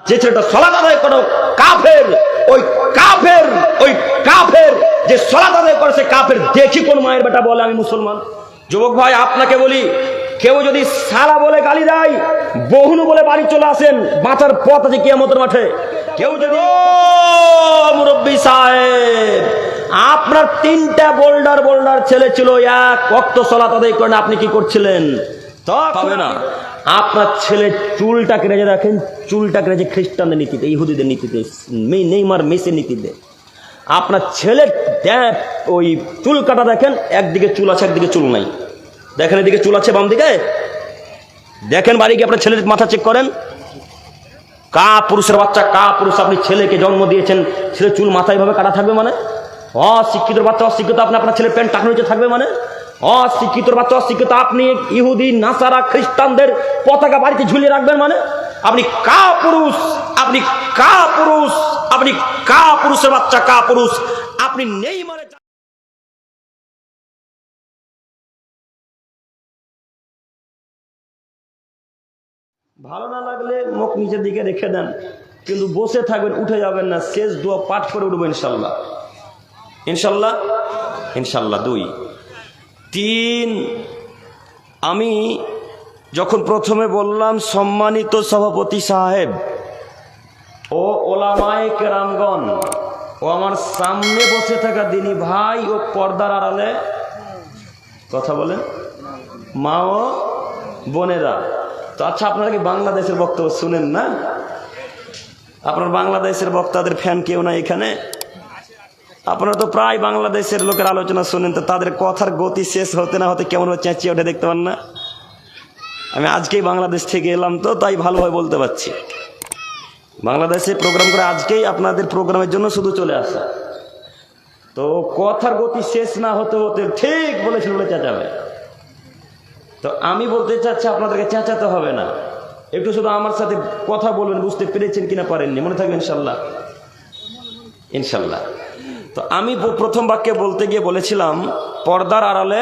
যে ছেলেটা সালাত আদায় করো কাফের, ওই কাফের যে সালাত আদায় করেছে কাফের। দেখি কোন মায়ের বেটা বলে আমি মুসলমান। যুবক ভাই আপনাকে বলি, কেউ যদি সালা বলে গালি দেয়, বহুনু বলে বাড়ি চলে আসেন, বাঁচার পথ আছে কিয়ামতের মাঠে। কেউ যদি মুরব্বী সাহেব আপনার 3টা বোল্ডার ছেলে ছিল, এক ওয়াক্ত সালাত আদায় করেন, আপনি কি করছিলেন? তা পাবে না। আপনার ছেলে চুলটা কেটে রাখেন, চুলটা কেটে খ্রিস্টানদের নীতিতে, ইহুদিদের নীতিতে, নেইমার মেসির নীতিতে। আপনার ছেলে ওই চুল কাটা দেখেন, একদিকে চুল আছে একদিকে চুল নাই। দেখেন এদিকে চুল আছে বাম দিকে, দেখেন বাড়ি গিয়ে আপনার ছেলের মাথা চেক করেন। কা পুরুষের বাচ্চা, কা পুরুষ আপনি ছেলেকে জন্ম দিয়েছেন, ছেলে চুল মাথায় ভাবে কাটা থাকবে মানে? অশিক্ষিত বাচ্চা অশিক্ষিত, আপনি আপনার ছেলে প্যান্ট টাকা নিচে থাকবে মানে? অশিক্ষিত বাচ্চা অশিক্ষিত, আপনি ইহুদি নাসারা খ্রিস্টানদের পতাকা বাড়িতে ঝুলিয়ে রাখবেন মানে? আপনি কা পুরুষ, আপনি কা পুরুষ, আপনি কা পুরুষের বাচ্চা, কা পুরুষ আপনি নেই মানে। ভালো না লাগলে মুখ নিচের দিকে রেখে দেন, কিন্তু বসে থাকবেন, উঠে যাবেন না। শেষ দোয়া পাঠ করে উঠবো ইনশাল্লাহ, ইনশাল্লাহ, ইনশাল্লাহ। 2, 3 আমি যখন প্রথমে বললাম সম্মানিত সভাপতি সাহেব ও ওলামায়ে কেরামগণ ও আমার সামনে বসে থাকা দিনী ভাই ও পর্দার আড়ালে কথা বলেন মা ও বোনেরা, তো আচ্ছা আপনারা কি বাংলাদেশের বক্তব্য শুনেন না? আপনার বাংলাদেশের বক্তাদের ফ্যান কেউ না এখানে? আপনারা তো প্রায় বাংলাদেশের লোকের আলোচনা শুনেন, তো তাদের কথার গতি শেষ হতে না হতে কেমন চেঁচিয়ে ওঠে দেখতে পান না? আমি আজকেই বাংলাদেশ থেকে এলাম, তো তাই ভালোভাবে বলতে পারছি। বাংলাদেশে প্রোগ্রাম করে আজকেই আপনাদের প্রোগ্রামের জন্য শুধু চলে আসা, তো কথার গতি শেষ না হতে হতে ঠিক বলেছিল বলে চেঁচাবে। তো আমি বলতে চাচ্ছি আপনাদেরকে চেঁচাতে হবে না, একটু শুধু আমার সাথে কথা বলবেন, বুঝতে পেরেছেন কিনা পারেননি, মনে থাকবে ইনশাল্লাহ, ইনশাল্লাহ। তো আমি প্রথম বাক্যে বলতে গিয়ে বলেছিলাম পর্দার আড়ালে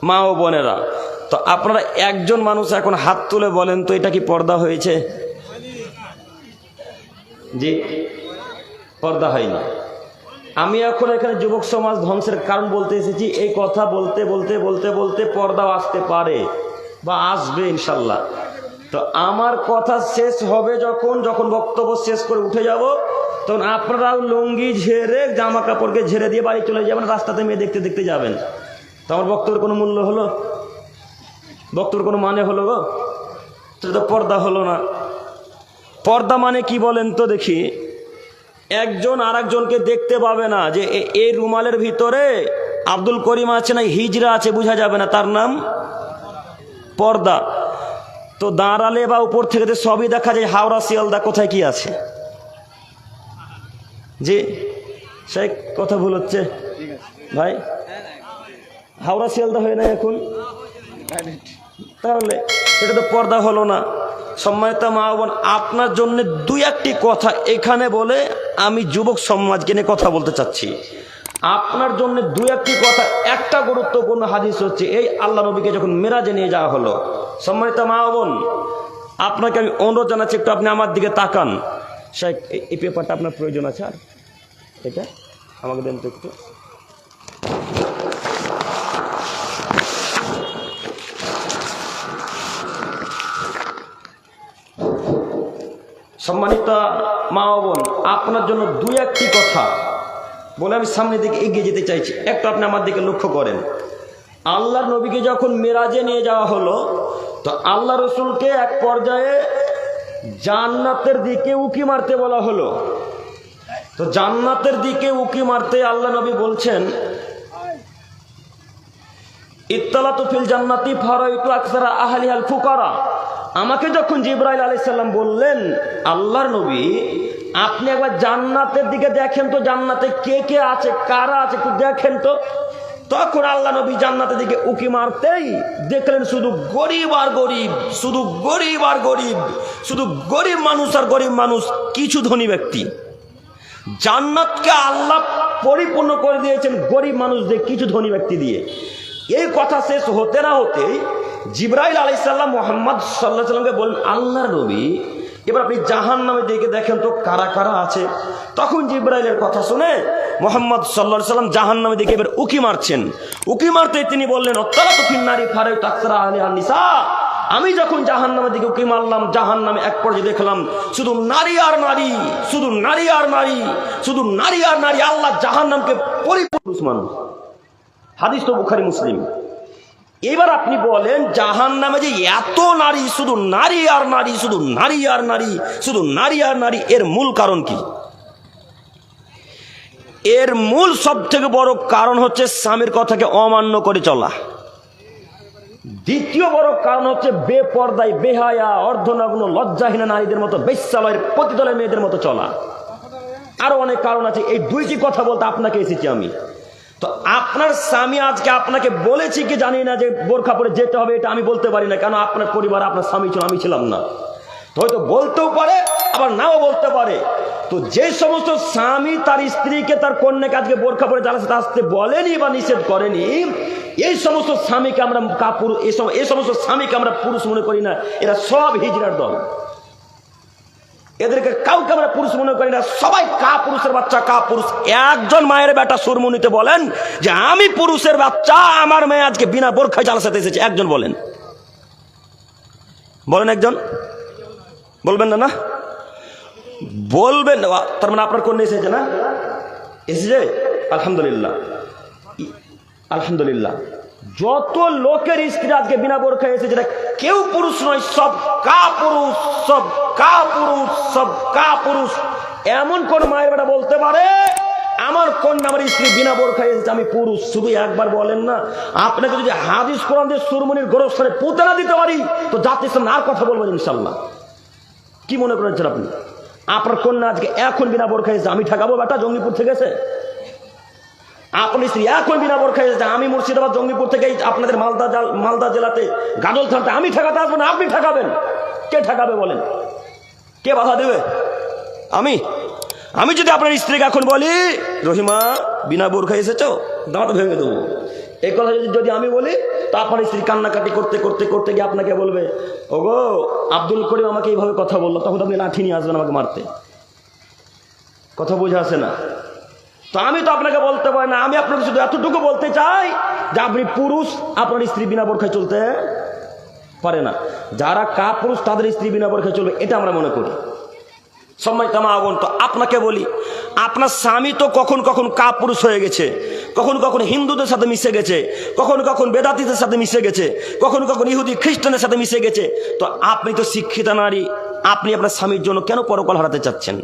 মা ও বোনেরা। তো আপনারা একজন মানুষ এখন হাত তুলে বলেন তো এটা কি পর্দা হয়েছে? জি, পর্দা হয়নি। আমি এখন এখানে যুবক সমাজ ধ্বংসের কারণ বলতে এসেছি। এই কথা বলতে বলতে বলতে বলতে পর্দাও আসতে পারে বা আসবে ইনশাল্লাহ। তো আমার কথা শেষ হবে যখন বক্তব্য শেষ করে উঠে যাব, তখন আপনারাও লুঙ্গি ঝেড়ে জামা কাপড়কে ঝেড়ে দিয়ে বাড়ি চলে যাবেন, রাস্তাতে মেয়ে দেখতে দেখতে যাবেন। তো আমার বক্তব্যের কোনো মূল্য হলো? বক্তব্যের কোনো মানে হলো গো? তো পর্দা হলো না। পর্দা মানে কি বলেন তো দেখি? একজন আর একজনকে দেখতে পাবে না, যে এই রুমালের ভিতরে আব্দুল করিম আছে না হিজরা আছে, বোঝা যাবে না, তার নাম পর্দা। তো দাঁড়ালে বা উপর থেকে সবই দেখা যায়, হাওড়া শিয়ালদা কোথায় কি আছে? জি, সেই কথা ভুল হচ্ছে ভাই, হাওড়া শিয়ালদা হয় না এখন, তাহলে সেটা তো পর্দা হলো না। সম্মানিত মা বোন, আপনার জন্য 2-1টি কথা এখানে বলে আমি যুবক সমাজকে নিয়ে কথা বলতে চাচ্ছি। আপনার জন্য 2-1টি কথা। একটা গুরুত্বপূর্ণ হাদিস হচ্ছে এই আল্লাহ নবীকে যখন মেরাজে নিয়ে যাওয়া হলো, সম্মানিত মা বোন আপনাকে আমি অনুরোধ জানাচ্ছি, একটু আপনি আমার দিকে তাকান। শেখ এই পেপারটা আপনার প্রয়োজন আছে, আর এটা আমাকে দেন তো একটু। সম্মানিত মা বোন, আপনার জন্য 2-1টি কথা বলে আমি সামনের দিকে এগিয়ে যেতে চাইছি। একটু আপনি আমার দিকে লক্ষ্য করেন। আল্লাহর নবীকে যখন মেরাজে নিয়ে যাওয়া হলো, তো আল্লাহ রসুলকে এক পর্যায়ে জান্নাতের দিকে উকি মারতে বলা হলো। তো জান্নাতের দিকে উকি মারতে আল্লাহ নবী বলছেন, ইত্তালাতু ফিল জান্নাতি ফারাইতু আকসারা আহলিহাল ফুকারা। আমাকে যখন জিবরাইল আলাইহিস সালাম বললেন, আল্লাহর নবী আপনি একবার জান্নাতের দিকে দেখেন তো, জান্নাতে কে কে আছে, কারা আছে একটু দেখেন তো। তখন আল্লাহ নবী জান্নাতের দিকে উকি মারতেই দেখলেন শুধু গরিব আর গরিব, শুধু গরিব আর গরিব, শুধু গরিব মানুষ আর গরিব মানুষ, কিছু ধনী ব্যক্তি। জান্নাতকে আল্লাহ পরিপূর্ণ করে দিয়েছেন গরিব মানুষ দিয়ে, কিছু ধনী ব্যক্তি দিয়ে। এই কথা শেষ হতে না হতেই জিবরাইল আলাইহিস সালাম মুহাম্মদ সাল্লাল্লাহু আলাইহি ওয়াসাল্লামকে বলেন, আল্লাহর নবী এবার আপনি জাহান্নামের দিকে দেখেন তো কারা কারা আছে। তখন জিবরাইলের কথা শুনে মুহাম্মদ সাল্লাল্লাহু আলাইহি ওয়াসাল্লাম জাহান্নামের দিকে এবার উকি মারছেন। উকি মারতে তিনি বললেন, অত্তালাতু ফিন নারি ফারাইতু আকসারা আহলিহা নিসা। আমি যখন জাহান্নামের দিকে উকি মারলাম, জাহান্নামে এক পর্যায়ে দেখলাম শুধু নারী আর নারী, শুধু নারী আর নারী, শুধু নারী আর নারী। আল্লাহ জাহান্নামকে পরিপূর্ণ মানুষ। হাদিস তো বুখারী মুসলিম। এবার আপনি বলেন জাহান্নামে যে এত নারী, শুধু নারী আর নারী, শুধু নারী আর নারী, শুধু নারী আর নারী, এর মূল কারণ কি? এর মূল সব থেকে বড় কারণ হচ্ছে স্বামীর কথাকে অমান্য করে চলা। দ্বিতীয় বড় কারণ হচ্ছে বেপরদায়, বেহায়া, অর্ধনগ্ন, লজ্জাহীনা নারীদের মতো, বেশ্যালয়ের পতিতলের মেয়েদের মতো চলা। আরো অনেক কারণ আছে। এই দুইটি কথা বলতে আপনাকে এসেছি আমি। তো আপনার স্বামী আজকে আপনাকে বলেছি কি জানি না যে বোরখা পরে যেতে হবে, এটা আমি বলতে পারি না, কেন আপনার পরিবার আপনার স্বামী ছিল, আমি ছিলাম না। তো হয়তো বলতেও পারে, আবার নাও বলতে পারে। তো যে সমস্ত স্বামী তার স্ত্রীকে, তার কন্যাকে আজকে বোরখা পরে জানাতে আসতে বলেনি বা নিষেধ করেনি, এই সমস্ত স্বামীকে আমরা কাপুরুষ, এই সমস্ত স্বামীকে আমরা পুরুষ মনে করি না। এরা সব হিজড়ার দল। এদেরকে কাউকে আমরা পুরুষ মনে করি না, সবাই কাপুরুষের বাচ্চা, কাপুরুষ। একজন মায়ের বেটা সুরমুনিতে বলেন যে আমি পুরুষের বাচ্চা, আমার মেয়ে আজকে বিনা বোরখায় জালসাতে এসেছে, একজন বলেন, বলেন একজন বলবেন না? না বলবেন। তার মানে আপনার কন্যা এসেছে না? এসেছে, আলহামদুলিল্লাহ, আলহামদুলিল্লাহ। যত লোকের স্ত্রী আজকে বিনা বোরখায় এসেছে, কেউ পুরুষ নয়, সব কাপুরুষ, সব কাপুরুষ, সব কাপুরুষ। এমন কোন মায়ের বেটা বলতে পারে আমার কন্যা, আমার স্ত্রী বিনা বোরখায় এসেছে, আমি পুরুষ? শুধু একবার বলেন না। আপনাকে যদি হাদিস কোরআন দিয়ে সুরমনির গোরস্থানে পুঁতে না দিতে পারি, তো জাতির সামনে আর কথা বলবেন ইনশাল্লাহ। কি মনে করেছেন আপনি? আপনার কন্যা আজকে এখন বিনা বোরখায় এসেছে, আমি ঠেকাবো বেটা জঙ্গিপুর থেকে এসে? আপনার স্ত্রী এখন বিনা বোরখায় এসেছে, আমি মুর্শিদাবাদ জঙ্গিপুর থেকে আপনাদের মালদা জেলাতে গাজল থানাতে আমি ঠেকাতে আসবো না, আপনি ঠেকাবেন। কে ঠেকাবে বলেন? কে বাধা দেবে? আমি যদি আপনার স্ত্রীকে এখন বলি রহিমা বিনা বোরখায় এসেছো, দাঁত ভেঙে দেবো। এই কথা যদি আমি বলি, তো আপনার স্ত্রী কান্নাকাটি করতে করতে করতে গিয়ে আপনাকে বলবে, ওগো আব্দুল করিম আমাকে এইভাবে কথা বললো, তখন আপনি লাঠি নিয়ে আসবেন আমাকে মারতে। কথা বুঝে আসে না? তো আমি তো আপনাকে বলতে পারি না। আমি আপনাকে শুধু এতটুকু বলতে চাই যে আপনি পুরুষ, আপনার স্ত্রী বিনা বোরখায় চলতে পারে না। যারা কাপুরুষ তাদের স্ত্রী বিনা বোরখায় চলবে, এটা আমরা মনে করি। সম্মানিত মা বোন, তো আপনাকে বলি, আপনার স্বামী তো কখন কখন কাপুরুষ হয়ে গেছে, কখন কখন হিন্দুদের সাথে মিশে গেছে, কখন কখন বেদাতীদের সাথে মিশে গেছে, কখন কখন ইহুদি খ্রিস্টানের সাথে মিশে গেছে। তো আপনি তো শিক্ষিতা নারী, আপনি আপনার স্বামীর জন্য কেন পরকাল হারাতে চাচ্ছেন?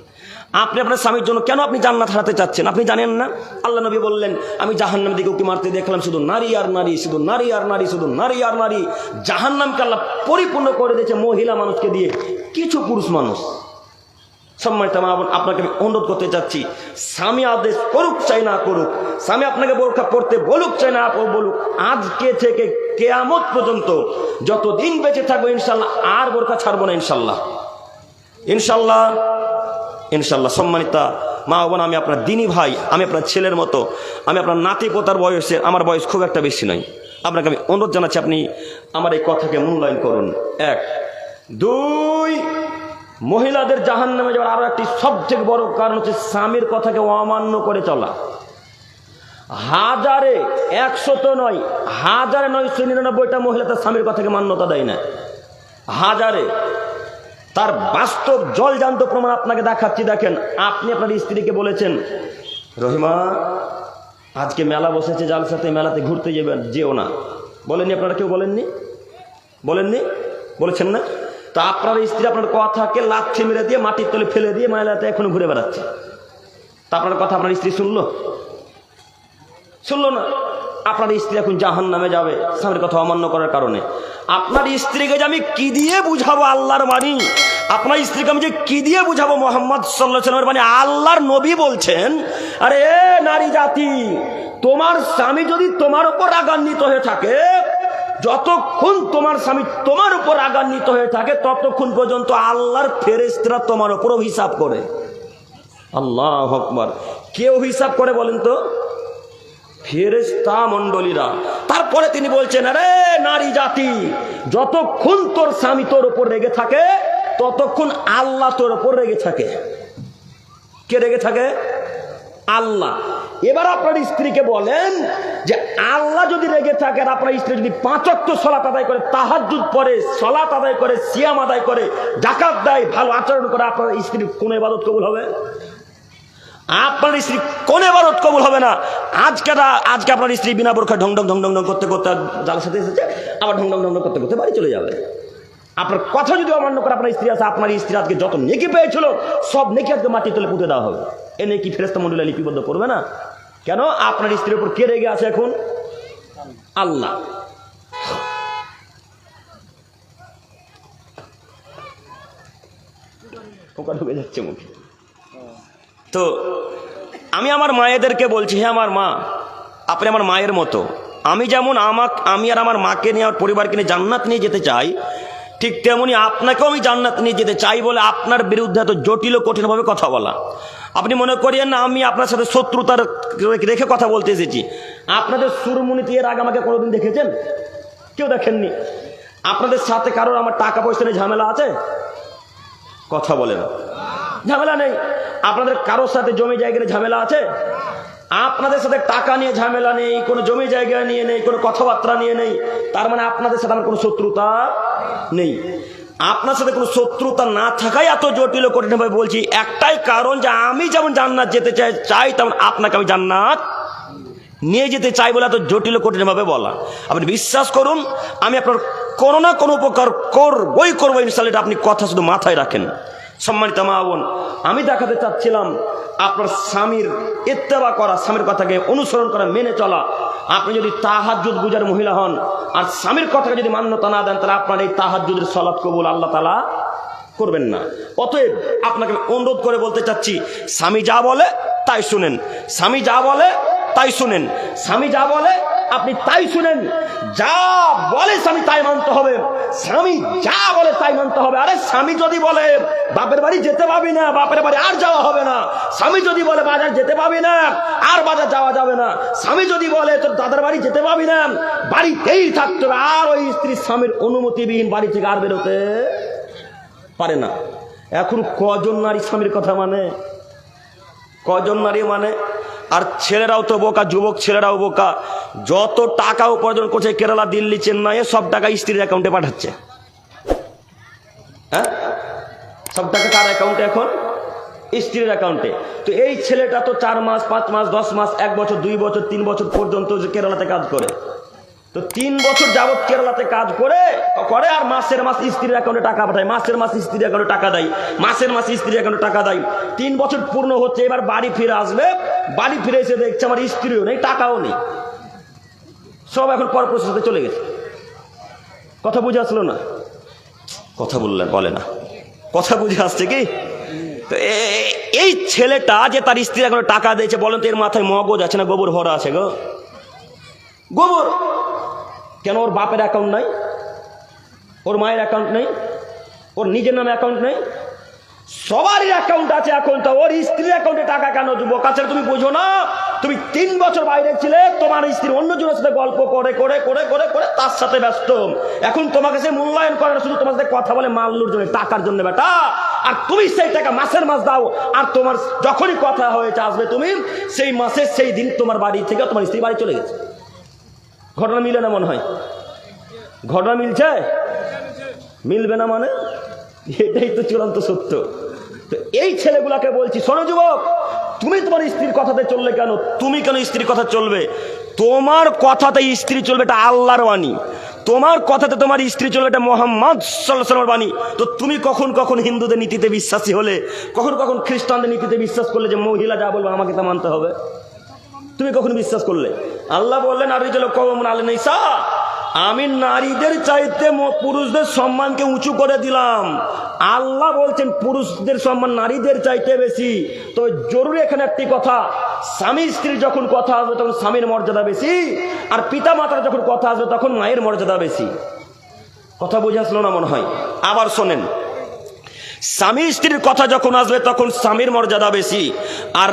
আপনি আপনার স্বামীর জন্য কেন আপনি জান্নাত হারাতে চাচ্ছেন? আপনি জানেন না আল্লাহ নবী বললেন, আমি জাহান্নামের দিকে উকি মারতে দেখলাম শুধু নারী আর নারী, শুধু নারী আর নারী, শুধু নারী আর নারী। জাহান্নামকে আল্লাহ পরিপূর্ণ করে দিয়েছে মহিলা মানুষকে দিয়ে, কিছু পুরুষ মানুষ। সম্মানিত মা বোন, আপনাকে আমি অনুরোধ করতে চাচ্ছি, স্বামী আদেশ করুক চাই না করুক, স্বামী আপনাকে বোরখা পড়তে বলুক চাই না বলুক, আজকে থেকে কিয়ামত পর্যন্ত যতদিন বেঁচে থাকবো ইনশাল্লাহ আর বোরখা ছাড়বো না, ইনশাল্লাহ, ইনশাল্লাহ, ইনশাল্লাহ। সম্মানিতা মা বোন, আমি আপনার দিনী ভাই, আমি আপনার ছেলের মতো, আমি আপনার নাতি পোতার বয়সে, আমার বয়স খুব একটা বেশি নয়। আপনাকে আমি অনুরোধ জানাচ্ছি, আপনি আমার এই কথাকে মূল্যায়ন করুন। 1 2 মহিলাদের জাহান্নামে যাওয়ার আরো একটি সবথেকে বড় কারণ হচ্ছে স্বামীর কথাকে অমান্য করে চলা। হাজারে 100 তো নয়, হাজারে 999টা মহিলা তার স্বামীর কথাকে মান্যতা দেয় না। হাজারে। তার বাস্তব জলজান্ত প্রমাণ আপনাকে দেখাচ্ছি। দেখেন, আপনি আপনার স্ত্রীকে বলেছেন, রহিমা আজকে মেলা বসেছে, জালসাতে, মেলাতে ঘুরতে যাবেন, যেও না। বলেননি? আপনারা কেউ বলেননি? বলেননি? বলেছেন না? তো আপনার স্ত্রী আপনার কথাকে লাথি মেরে দিয়ে মাটির তলে ফেলে দিয়ে মেলাতে এখনো ঘুরে বেড়াচ্ছে। তা আপনার কথা আপনার স্ত্রী শুনলো? শুনলো না। আপনার স্ত্রী এখন জাহান্নামে যাবে স্বামীর কথা অমান্য করার কারণে। আপনার স্ত্রীকে যে আমি কি দিয়ে বুঝাবো আল্লাহর বাণী, আপনার স্ত্রীকে আমি যে কি দিয়ে বুঝাবো মুহাম্মদ সাল্লাল্লাহু আলাইহি ওয়াসাল্লামের বাণী। আল্লাহর নবী বলছেন, আরে নারী জাতি, তোমার স্বামী যদি তোমার উপর রাগান্বিত হয়ে থাকে, যতক্ষণ তোমার স্বামী তোমার উপর রাগান্বিত হয়ে থাকে, ততক্ষণ পর্যন্ত আল্লাহর ফেরেশতারা তোমার উপর হিসাব করে। আল্লাহু আকবার। কেউ হিসাব করে বলেন তো? ফেরেশতা মণ্ডলীরা। তারপরে তিনি বলছেন, আরে নারী জাতি, যতক্ষণ তোর স্বামী তোর উপর রেগে থাকে, ততক্ষণ আল্লাহ তোর উপর রেগে থাকে। কে রেগে থাকে? আল্লাহ। এবার আপনার স্ত্রীকে বলেন যে আল্লাহ যদি রেগে থাকে আর আপনার স্ত্রী যদি 5 ওয়াক্ত সালাত আদায় করে, তাহাজ্জুদ পড়ে, সালাত আদায় করে, সিয়াম আদায় করে, যাকাত দেয়, ভালো আচরণ করে, আপনার স্ত্রীর কোন ইবাদত কবুল হবে? আপনার স্ত্রী কোন ইবাদত কবুল হবে না। আজকে আপনার স্ত্রী বিনা বোরখায় ঢং ঢং ঢং ঢং ঢং করতে করতে যার সাথে এসেছে, আবার ঢং ঢং ঢং ঢং করতে করতে বাড়ি চলে যাবে। আপনার কথা যদি অমান্য করে আপনার স্ত্রী আছে, আপনার স্ত্রী আজকে যত নেকি পেয়েছিল সব নেকি আজকে মাটি তুলে পুঁতে দেওয়া হবে। এ নেকি ফেরেশতা মণ্ডলী লিপিবদ্ধ করবে না কেন? আপনার স্ত্রীর উপর কে রেগে আছে এখন? আল্লাহ। পোকা ঢুকে যাচ্ছে মুখে। তো আমি আমার মায়েদেরকে বলছি, হে আমার মা, আপনি আমার মায়ের মতো। আমি যেমন আমি আর আমার মাকে নিয়ে, আমার পরিবারকে নিয়ে জান্নাত নিয়ে যেতে চাই, ঠিক তেমনি আপনাকেও আমি জান্নাত নিয়ে যেতে চাই বলে আপনার বিরুদ্ধে এত জটিল ও কঠিনভাবে কথা বলা। আপনি মনে করিয়েন না আমি আপনার সাথে শত্রুতার রেখে কথা বলতে এসেছি। আপনাদের সুরমুনিতে এর আগে আমাকে কোনোদিন দেখেছেন? কেউ দেখেননি। আপনাদের সাথে কারোর আমার টাকা পয়সা নিয়ে ঝামেলা আছে? কথা বলেন, ঝামেলা নেই। আপনাদের কারোর সাথে জমি জায়গায় ঝামেলা আছে? আপনাদের সাথে টাকা নিয়ে ঝামেলা নেই, কোনো জমি জায়গা নিয়ে নেই, কোনো কথাবার্তা নিয়ে নেই। তার মানে আপনাদের সাথে আমার কোনো শত্রুতা নেই। আপনার সাথে কোনো শত্রুতা না থাকাই এত জটিল কঠিনভাবে বলছি একটাই কারণ, যে আমি যেমন জান্নাত যেতে চাই তেমন আপনাকে আমি জান্নাত নিয়ে যেতে চাই বলে এত জটিল কঠিনভাবে বলা। আপনি বিশ্বাস করুন, আমি আপনার কোনো না কোনো উপকার করবো ইনশাআল্লাহ। আপনি কথা শুধু মাথায় রাখেন। সম্মানিত মা বোন, আমি দেখাতে চাচ্ছিলাম আপনার স্বামীর ইত্তেবা করা, স্বামীর কথাকে অনুসরণ করা, মেনে চলা। আপনি যদি তাহাজ্জুদ গুজার মহিলা হন আর স্বামীর কথাকে যদি মান্যতা না দেন, তাহলে আপনার এই তাহাজ্জুদের সালাত কবুল আল্লাহ তাআলা করবেন না। অতএব আপনাকে অনুরোধ করে বলতে চাচ্ছি, স্বামী যা বলে তাই শুনেন, স্বামী যা বলে তাই শুনেন, স্বামী যা বলে আপনি তাই শুনেন। যা বলে স্বামী তাই মানতে হবে, স্বামী যা বলে তাই মানতে হবে। আরে স্বামী যদি বলে বাপের বাড়ি যেতে পাবি না, বাপের বাড়ি আর যাওয়া হবে না। স্বামী যদি বলে বাজার যেতে পাবি না, আর বাজার যাওয়া যাবে না। স্বামী যদি বলে তোর দাদার বাড়ি যেতে পাবি না, বাড়িতেই থাকতে হবে। আর ওই স্ত্রী স্বামীর অনুমতিবিহীন বাড়ি থেকে আর বেরোতে পারে না। এখন কজন নারী স্বামীর কথা মানে? কজন নারী মানে? আর ছেলেরাও তো বোকা, যুবক ছেলেরাও বোকা। যত টাকা উপার্জন করছে কেরালা, দিল্লি, চেন্নাইয়ে, সব টাকা স্ত্রীর অ্যাকাউন্টে পাঠাচ্ছে। হ্যাঁ, সব টাকা কার অ্যাকাউন্টে এখন? স্ত্রীর অ্যাকাউন্টে। তো এই ছেলেটা তো 4 মাস, 5 মাস, 10 মাস, 1 বছর, 2 বছর, 3 বছর পর্যন্ত কেরালাতে কাজ করে। তো 3 বছর যাবৎ কেরালাতে কাজ করে আর মাসের মাস স্ত্রীর অ্যাকাউন্টে টাকা পাঠায়, মাসের মাস স্ত্রীর অ্যাকাউন্টে টাকা দেয়, মাসের মাস স্ত্রীর অ্যাকাউন্টে টাকা দেয়। 3 বছর পূর্ণ হচ্ছে, এবার বাড়ি ফিরে আসবে। বাড়ি ফিরে এসে দেখছে আমার স্ত্রীও নেই, টাকাও নেই, সব এখন পরপুরুষের সাথে চলে গেছে। কথা বুঝে আসলো না? কথা বলে না, কথা বুঝে আসছে কি? তো এই ছেলেটা যে তার স্ত্রী এখন টাকা দিয়েছে, বলেন তো এর মাথায় মগজ আছে না গোবর ভরা আছে গো? গোবর কেন? ওর বাপের অ্যাকাউন্ট নাই, ওর মায়ের অ্যাকাউন্ট নেই, ওর নিজের নামে অ্যাকাউন্ট নেই, সবারই অ্যাকাউন্ট আছে। এখন তো ওর স্ত্রীর অ্যাকাউন্টে টাকা কেন? যুবক আছে, তুমি বুঝো না? তুমি 3 বছর বাইরে ছিলে, তোমার স্ত্রী অন্যজনের সাথে গল্প করে করে করে করে করে তার সাথে ব্যস্ত। এখন তোমাকে সে মূল্যায়ন করে না, শুধু তোমার সাথে কথা বলে মাল্লুর জন্য, টাকার জন্য বেটা। আর তুমি সেই টাকা মাসের মাস দাও, আর তোমার যখনই কথা হয়েছে আসবে তুমি, সেই মাসের সেই দিন তোমার বাড়ি থেকে তোমার স্ত্রী বাড়ি চলে গেছে। ঘটনা মিলে না মনে হয়? ঘটনা মিলছে? মিলবে না মানে? এটাই তো চূড়ান্ত সত্য। তো এই ছেলেগুলাকে বলছি, শোনো যুবক, তুমি তোমার স্ত্রীর কথাতে চললে কেন? তুমি কেন স্ত্রীর কথা চলবে? তোমার কথাতে স্ত্রী চলবে, এটা আল্লাহর বাণী। তোমার কথাতে তোমার স্ত্রী চলবে, এটা মুহাম্মদ সাল্লাল্লাহু আলাইহি ওয়াসাল্লামের বাণী। তো তুমি কখন কখন হিন্দুদের নীতিতে বিশ্বাসী হলে, কখন কখন খ্রিস্টানদের নীতিতে বিশ্বাস করলে যে মহিলা যা বলবে আমাকে তা মানতে হবে? তুমি কখন বিশ্বাস করলে? আল্লাহ বললেন আর কওমুন আলা নিসা, আমি নারীদের চাইতে পুরুষদের সম্মানকে উঁচু করে দিলাম। আল্লাহ বলছেন পুরুষদের সম্মান নারীদের চাইতে বেশি। তো জরুরি এখানে একটি কথা, স্বামী স্ত্রীর যখন কথা আসবে তখন স্বামীর মর্যাদা বেশি, আর পিতা মাতার যখন কথা আসবে তখন মায়ের মর্যাদা বেশি। কথা বুঝে আসলো না মনে হয়? আবার শোনেন, স্বামী স্ত্রীর কথা যখন আসবে তখন স্বামীর মর্যাদা বেশি, আর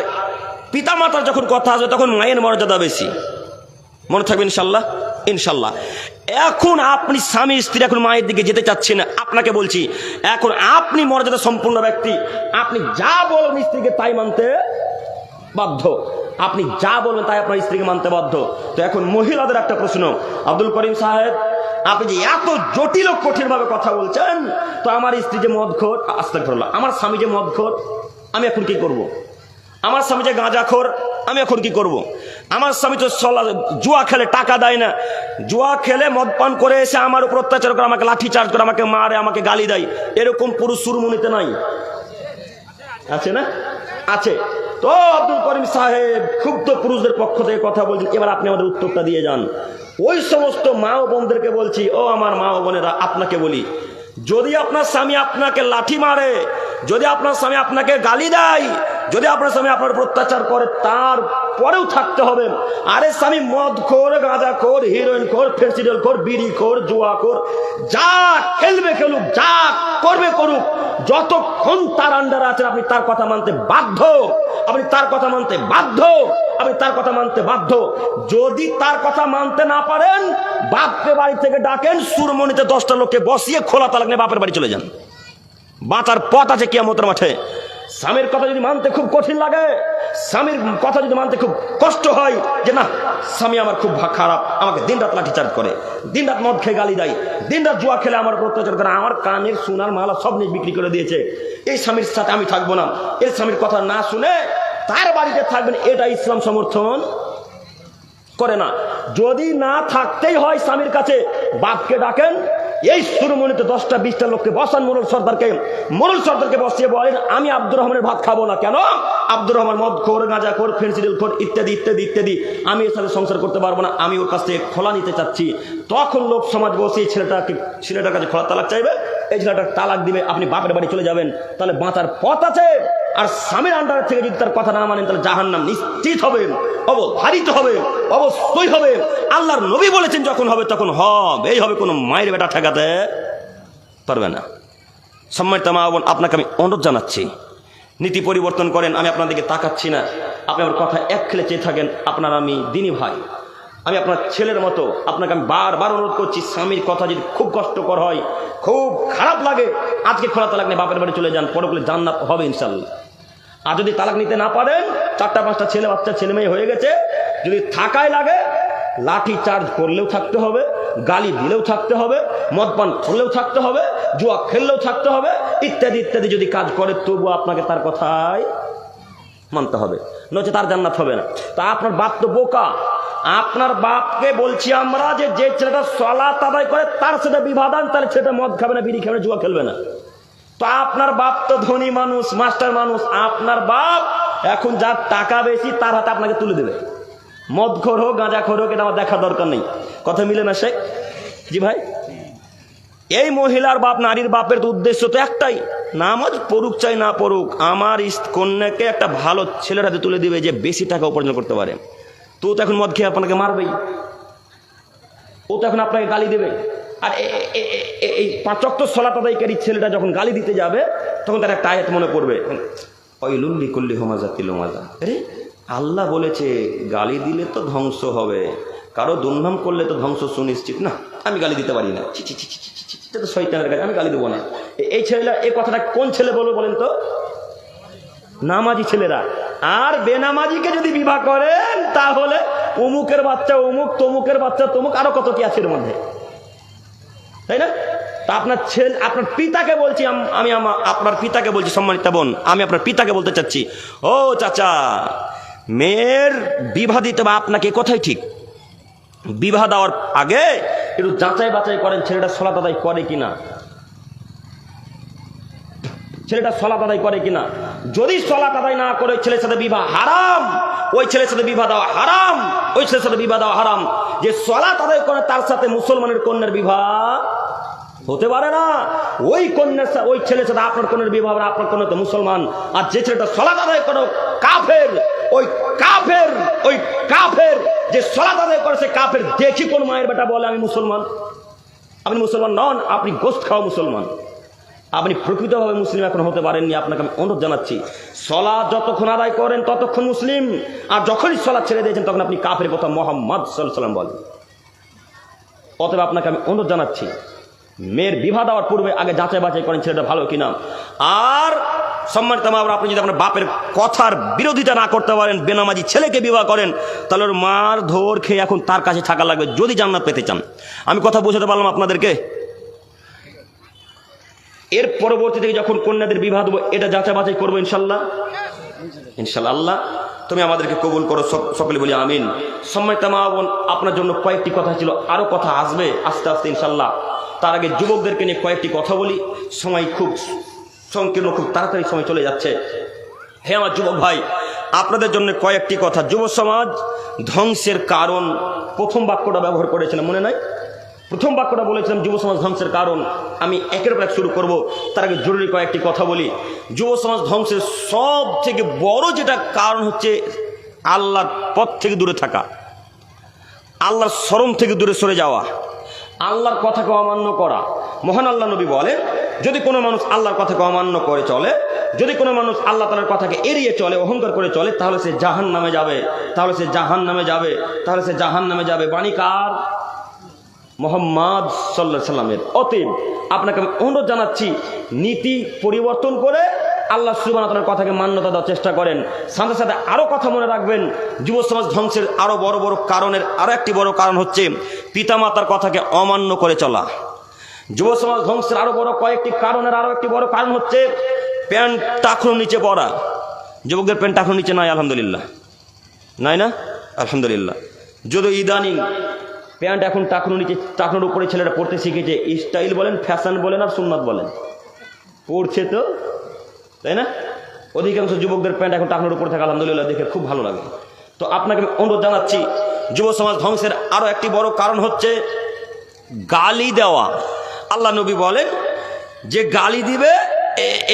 পিতা মাতার যখন কথা আসবে তখন মায়ের মর্যাদা বেশি। মনে থাকবে ইনশাল্লাহ? ইনশাল্লাহ। এখন আপনি স্বামী স্ত্রী এখন মায়ের দিকে যেতে চাচ্ছেন, আপনাকে বলছি এখন আপনি মর্যাদা সম্পূর্ণ ব্যক্তি, আপনি যা বলবেন স্ত্রীকে তাই মানতে বাধ্য, আপনি যা বলবেন তাই আপনার স্ত্রীকে মানতে বাধ্য। তো এখন মহিলাদের একটা প্রশ্ন, আব্দুল করিম সাহেব আপনি যে এত জটিল ও কঠিন ভাবে কথা বলছেন, তো আমার স্ত্রী যে মদখোর, আস্তাগফিরুল্লাহ, আমার স্বামী যে মদখোর, আমি এখন কি করব? আমার স্বামী যে গাঁজাখোর, আমি এখন কি করব? আমার স্বামী তো জুয়া খেলে, টাকা দেয় না, জুয়া খেলে মদ পান করে এসে আমার উপর অত্যাচার করে, আমাকে লাঠি চার্জ করে, আমাকে মারে, আমাকে গালি দেয়, এরকম পুরুষ সুরমুনিতে নাই? আছে না? আছে। তো আব্দুল করিম সাহেব ক্ষুব্ধ পুরুষদের পক্ষ থেকে কথা বলছেন, এবার আপনি আমাদের উত্তরটা দিয়ে যান। ওই সমস্ত মা ও বোনদেরকে বলছি, ও আমার মা ও বোনেরা, আপনাকে বলি, যদি আপনার স্বামী আপনাকে লাঠি মারে, যদি আপনার স্বামী আপনাকে গালি দেয়, যদি আপনার স্বামী আপনার অত্যাচার করে, তার পরেও থাকতে হবে। আরে স্বামী মদখোর, গাঁজাখোর, হিরোইনখোর, ফেন্সিডিলখোর, বিড়িখোর, জুয়াখোর, যা খেলবে খেলুক, যা করবে করুক, যতক্ষণ তার আন্ডারে আছেন আপনি তার কথা মানতে বাধ্য, আপনি তার কথা মানতে বাধ্য, আপনি তার কথা মানতে বাধ্য। যদি তার কথা মানতে না পারেন, বাপকে বাড়ি থেকে ডাকেন, সুরমনিতে 10টা লোককে বসিয়ে খোলা তালাক নিয়ে বাপের বাড়ি চলে যান। বাঁচার পথ আছে কিয়ামতের মাঠে। স্বামীর কথা যদি মানতে খুব কঠিন লাগে, স্বামীর কথা যদি মানতে খুব কষ্ট হয়, যে না স্বামী আমার খুব খারাপ, আমাকে দিন রাত লাঠিচার্জ করে, দিন রাত মদ খেয়ে গালি দেয়, দিন রাত জুয়া খেলে আমার অত্যাচার করে, আমার কানের সোনার মালা সব নিয়ে বিক্রি করে দিয়েছে, এই স্বামীর সাথে আমি থাকবো না, এই স্বামীর কথা না শুনে তার বাড়িতে থাকবেন, এটা ইসলাম সমর্থন করে না। যদি না থাকতেই হয় স্বামীর কাছে, বাপকে ডাকেন, এই সুরমনিতে 10টা 20টা লোককে বসান, মোরল সর্দারকে বসিয়ে বলেন, আমি আব্দুর রহমানের ভাত খাবো না। কেন? আব্দুর রহমান মদখোর, গাঁজাখোর, ফেন্সিডিলখোর, ইত্যাদি ইত্যাদি ইত্যাদি, আমি এর সাথে সংসার করতে পারবো না, আমি ওর কাছ থেকে খোলা নিতে চাচ্ছি। তখন লোক সমাজ বসে ছেলেটার কাছে খোলা তালাক চাইবে, এই ছেলেটার তালাক দিবে, আপনি বাপের বাড়ি চলে যাবেন, তাহলে বাঁচার পথ আছে। আর স্বামীর আন্ডার থেকে যদি তার কথা না মানেন, তাহলে জাহান্নাম নিশ্চিত হবে, অবধারিত হবে, অবশ্যই হবে। আল্লাহর নবী বলেছেন যখন হবে তখন হবে, এই হবে, কোনো মায়ের বেটা ঠেকাতে পারবে না। সম্মানিত মা বোন, আপনাকে আমি অনুরোধ জানাচ্ছি, নীতি পরিবর্তন করেন। আমি আপনার দিকে তাকাচ্ছি না, আপনি আমার কথা এক খেলে চেয়ে থাকেন। আপনার আমি দিনী ভাই, আমি আপনার ছেলের মতো, আপনাকে আমি বারবার অনুরোধ করছি, স্বামীর কথা যদি খুব কষ্টকর হয়, খুব খারাপ লাগে, আজকে খোলা তালাক নিয়ে বাপের বাড়ি চলে যান, পরকালে জান্নাত হবে ইনশাল্লাহ। আর যদি তালাক নিতে না পারেন, 4টা 5টা ছেলে মেয়ে হয়ে গেছে, যদি থাকায় লাগে, লাঠি চার্জ করলেও থাকতে হবে, গালি দিলেও থাকতে হবে, মদ পান করলেও থাকতে হবে, জুয়া খেললেও থাকতে হবে, ইত্যাদি ইত্যাদি যদি কাজ করে, তবু আপনাকে তার কথাই মানতে হবে, নচে তার জান্নাত হবে না। তা আপনার বাপ তো বোকা, আপনার বাপকে বলছি আমরা, যে ছেলেটা সালাত আদায় করে তার সাথে বিবাহ দেন, তাহলে ছেলেটা মদ খাবে না, বিড়ি খাবে না, জুয়া খেলবে না। তো আপনার বাপ তো ধনী মানুষ, মাস্টার মানুষ, আপনার বাপ এখন যার টাকা বেশি তার হাতে আপনাকে তুলে দেবে। মদখোর হোক, গাঁজাখোর হোক, এটা আমার দেখার দরকার নেই। কথা মিলে না শেখ? জি ভাই, এই মহিলার বাপ, নারীর বাপের তো উদ্দেশ্য তো একটাই, নামাজ পড়ুক চাই না পড়ুক, আমার কন্যাকে একটা ভালো ছেলের হাতে তুলে দিবে, যে বেশি টাকা উপার্জন করতে পারে। তো এখন মদ খেয়ে আপনাকে মারবেই, ও তো এখন আপনাকে গালি দেবে। আর এই 5 ওয়াক্ত সালাত আদায়কারী ছেলেটা যখন গালি দিতে যাবে, তখন তার একটা আয়াত মনে পড়বে, ওয়াইলুল লিকুল্লি হুমাযাতিল লুমাযা। আরে আল্লাহ বলেছে গালি দিলে তো ধ্বংস হবে, কারো দুর্নাম করলে তো ধ্বংস সুনিশ্চিত। না, আমি গালি দিতে পারি না, এটা তো শয়তানের কাজ, আমি গালি দেবো না। এই ছেলেরা, এই কথাটা কোন ছেলে বলবে বলেন তো? নামাজি ছেলেরা। আর বেনামাজিকে যদি বিবাহ করেন, তাহলে অমুকের বাচ্চা অমুক, তমুকের বাচ্চা তমুক, আরো কত কি আছে এর মধ্যে, তাই না? তা আপনার ছেলে, আপনার পিতাকে বলছি, আমি আপনার পিতাকে বলছি, সম্মানিত বোন, আমি আপনার পিতাকে বলতে চাচ্ছি, ও চাচা, মেয়ের বিবাহ দিতে বা আপনাকে কথাই ঠিক, বিবাহ দেওয়ার আগে একটু যাচাই বাছাই করেন ছেলেটা সালাত আদায় করে কিনা, ছেলেটা সালাত আদায় করে কিনা। যদি সালাত আদায় না করে ছেলের সাথে বিবাহ হারাম, ওই ছেলের সাথে বিবাহ দেওয়া হারাম, ওই ছেলের সাথে বিবাহ দেওয়া হারাম। যে সালাত আদায় করে তার সাথে মুসলমানের কন্যার বিবাহ হতে পারে না। ওই কন্যার সাথে, ওই ছেলের সাথে আপনার কন্যার বিবাহ, আপনার কন্যা তো মুসলমান। আর যে ছেলেটা সালাত আদায় করে কাফের, ওই কাফের যে সালাত আদায় করে সে কাফের। দেখি কোন মায়ের বেটা বলে আমি মুসলমান? আপনি মুসলমান নন, আপনি গোশত খাওয়া মুসলমান, আপনি প্রকৃতভাবে মুসলিম এখন হতে পারেননি। আপনাকে আমি অনুরোধ জানাচ্ছি, সালাত যতক্ষণ আদায় করেন ততক্ষণ মুসলিম, আর যখনই সালাত ছেড়ে দিয়েছেন তখন আপনি কাফের। কথা মুহাম্মদ সাল্লাল্লাহু আলাইহি ওয়াসাল্লাম বলেন। অতএব আপনাকে আমি অনুরোধ জানাচ্ছি, মেয়ের বিবাহ দেওয়ার পূর্বে আগে যাচাই বাছাই করেন ছেলেটা ভালো কিনা। আর সম্মানিত মা, আপনি যদি আপনার বাপের কথার বিরোধিতা না করতে পারেন, বেনামাজি ছেলেকে বিবাহ করেন, তাহলে ওর মার ধর খেয়ে এখন তার কাছে থাকা লাগবে যদি জান্নাত পেতে চান। আমি কথা বোঝাতে পারলাম আপনাদেরকে? এর পরবর্তী থেকে যখন কন্যাদের বিবাহ দেবো, এটা যাচাই বাছাই করবো ইনশাল্লাহ। ইনশাল্লাহ। আল্লাহ তুমি আমাদেরকে কবুল করো, সকলে বলি আমিন। সম্মানিত মা বোন, আপনার জন্য কয়েকটি কথা ছিল, আরো কথা আসবে আস্তে আস্তে ইনশাল্লাহ। তার আগে যুবকদেরকে নিয়ে কয়েকটি কথা বলি, সময় খুব সংকীর্ণ, খুব তাড়াতাড়ি সময় চলে যাচ্ছে। হে আমার যুবক ভাই, আপনাদের জন্য কয়েকটি কথা। যুব সমাজ ধ্বংসের কারণ, প্রথম বাক্যটা ব্যবহার করেছিলাম, মনে নাই? প্রথম বাক্যটা বলেছিলাম যুব সমাজ ধ্বংসের কারণ। আমি একের পর এক শুরু করব, তার আগে জরুরি কয়েকটি কথা বলি। যুব সমাজ ধ্বংসের সব থেকে বড় যেটা কারণ হচ্ছে আল্লাহর পথ থেকে দূরে থাকা, আল্লাহর শরণ থেকে দূরে সরে যাওয়া, আল্লাহর কথাকে অমান্য করা। মহান আল্লাহ নবী বলেন, যদি কোনো মানুষ আল্লাহর কথাকে অমান্য করে চলে, যদি কোনো মানুষ আল্লাহ তাআলার কথাকে এড়িয়ে চলে, অহংকার করে চলে, তাহলে সে জাহান্নামে যাবে, তাহলে সে জাহান্নামে যাবে, তাহলে সে জাহান্নামে যাবে। বাণী কার? মুহাম্মদ সাল্লাল্লাহু আলাইহি সাল্লামের। অতএব আপনাকে আমি অনুরোধ জানাচ্ছি, নীতি পরিবর্তন করে আল্লাহ সুবহানাহু ওয়া তাআলার কথাকে মান্যতা দেওয়ার চেষ্টা করেন। সাথে সাথে আরো কথা মনে রাখবেন, যুব সমাজ ধ্বংসের আরো বড় বড় কারণের আরো একটি বড় কারণ হচ্ছে পিতামাতার কথাকে অমান্য করে চলা। যুব সমাজ ধ্বংসের আরো বড় কয়েকটি কারণের আরো একটি বড় কারণ হচ্ছে প্যান্ট টাকনুর নিচে পড়া। যুবকদের প্যান্ট টাকনুর নিচে নাই, আলহামদুলিল্লাহ, নাই না? আলহামদুলিল্লাহ। যদি ইদানিং প্যান্ট এখন টাকনুর নিচে, টাকনুর উপরে ছেলেরা পড়তে শিখেছে, স্টাইল বলেন, ফ্যাশন বলেন, আর সুন্নাত বলেন, পড়ছে তো, তাই না? অধিকাংশ যুবকদের প্যান্ট এখন টাকনুর উপরে থাকে, আলহামদুলিল্লাহ, দেখে খুব ভালো লাগে। তো আপনাকে আমি অনুরোধ জানাচ্ছি, যুব সমাজ ধ্বংসের আরো একটি বড় কারণ হচ্ছে গালি দেওয়া। আল্লাহ নবী বলেন যে গালি দিবে,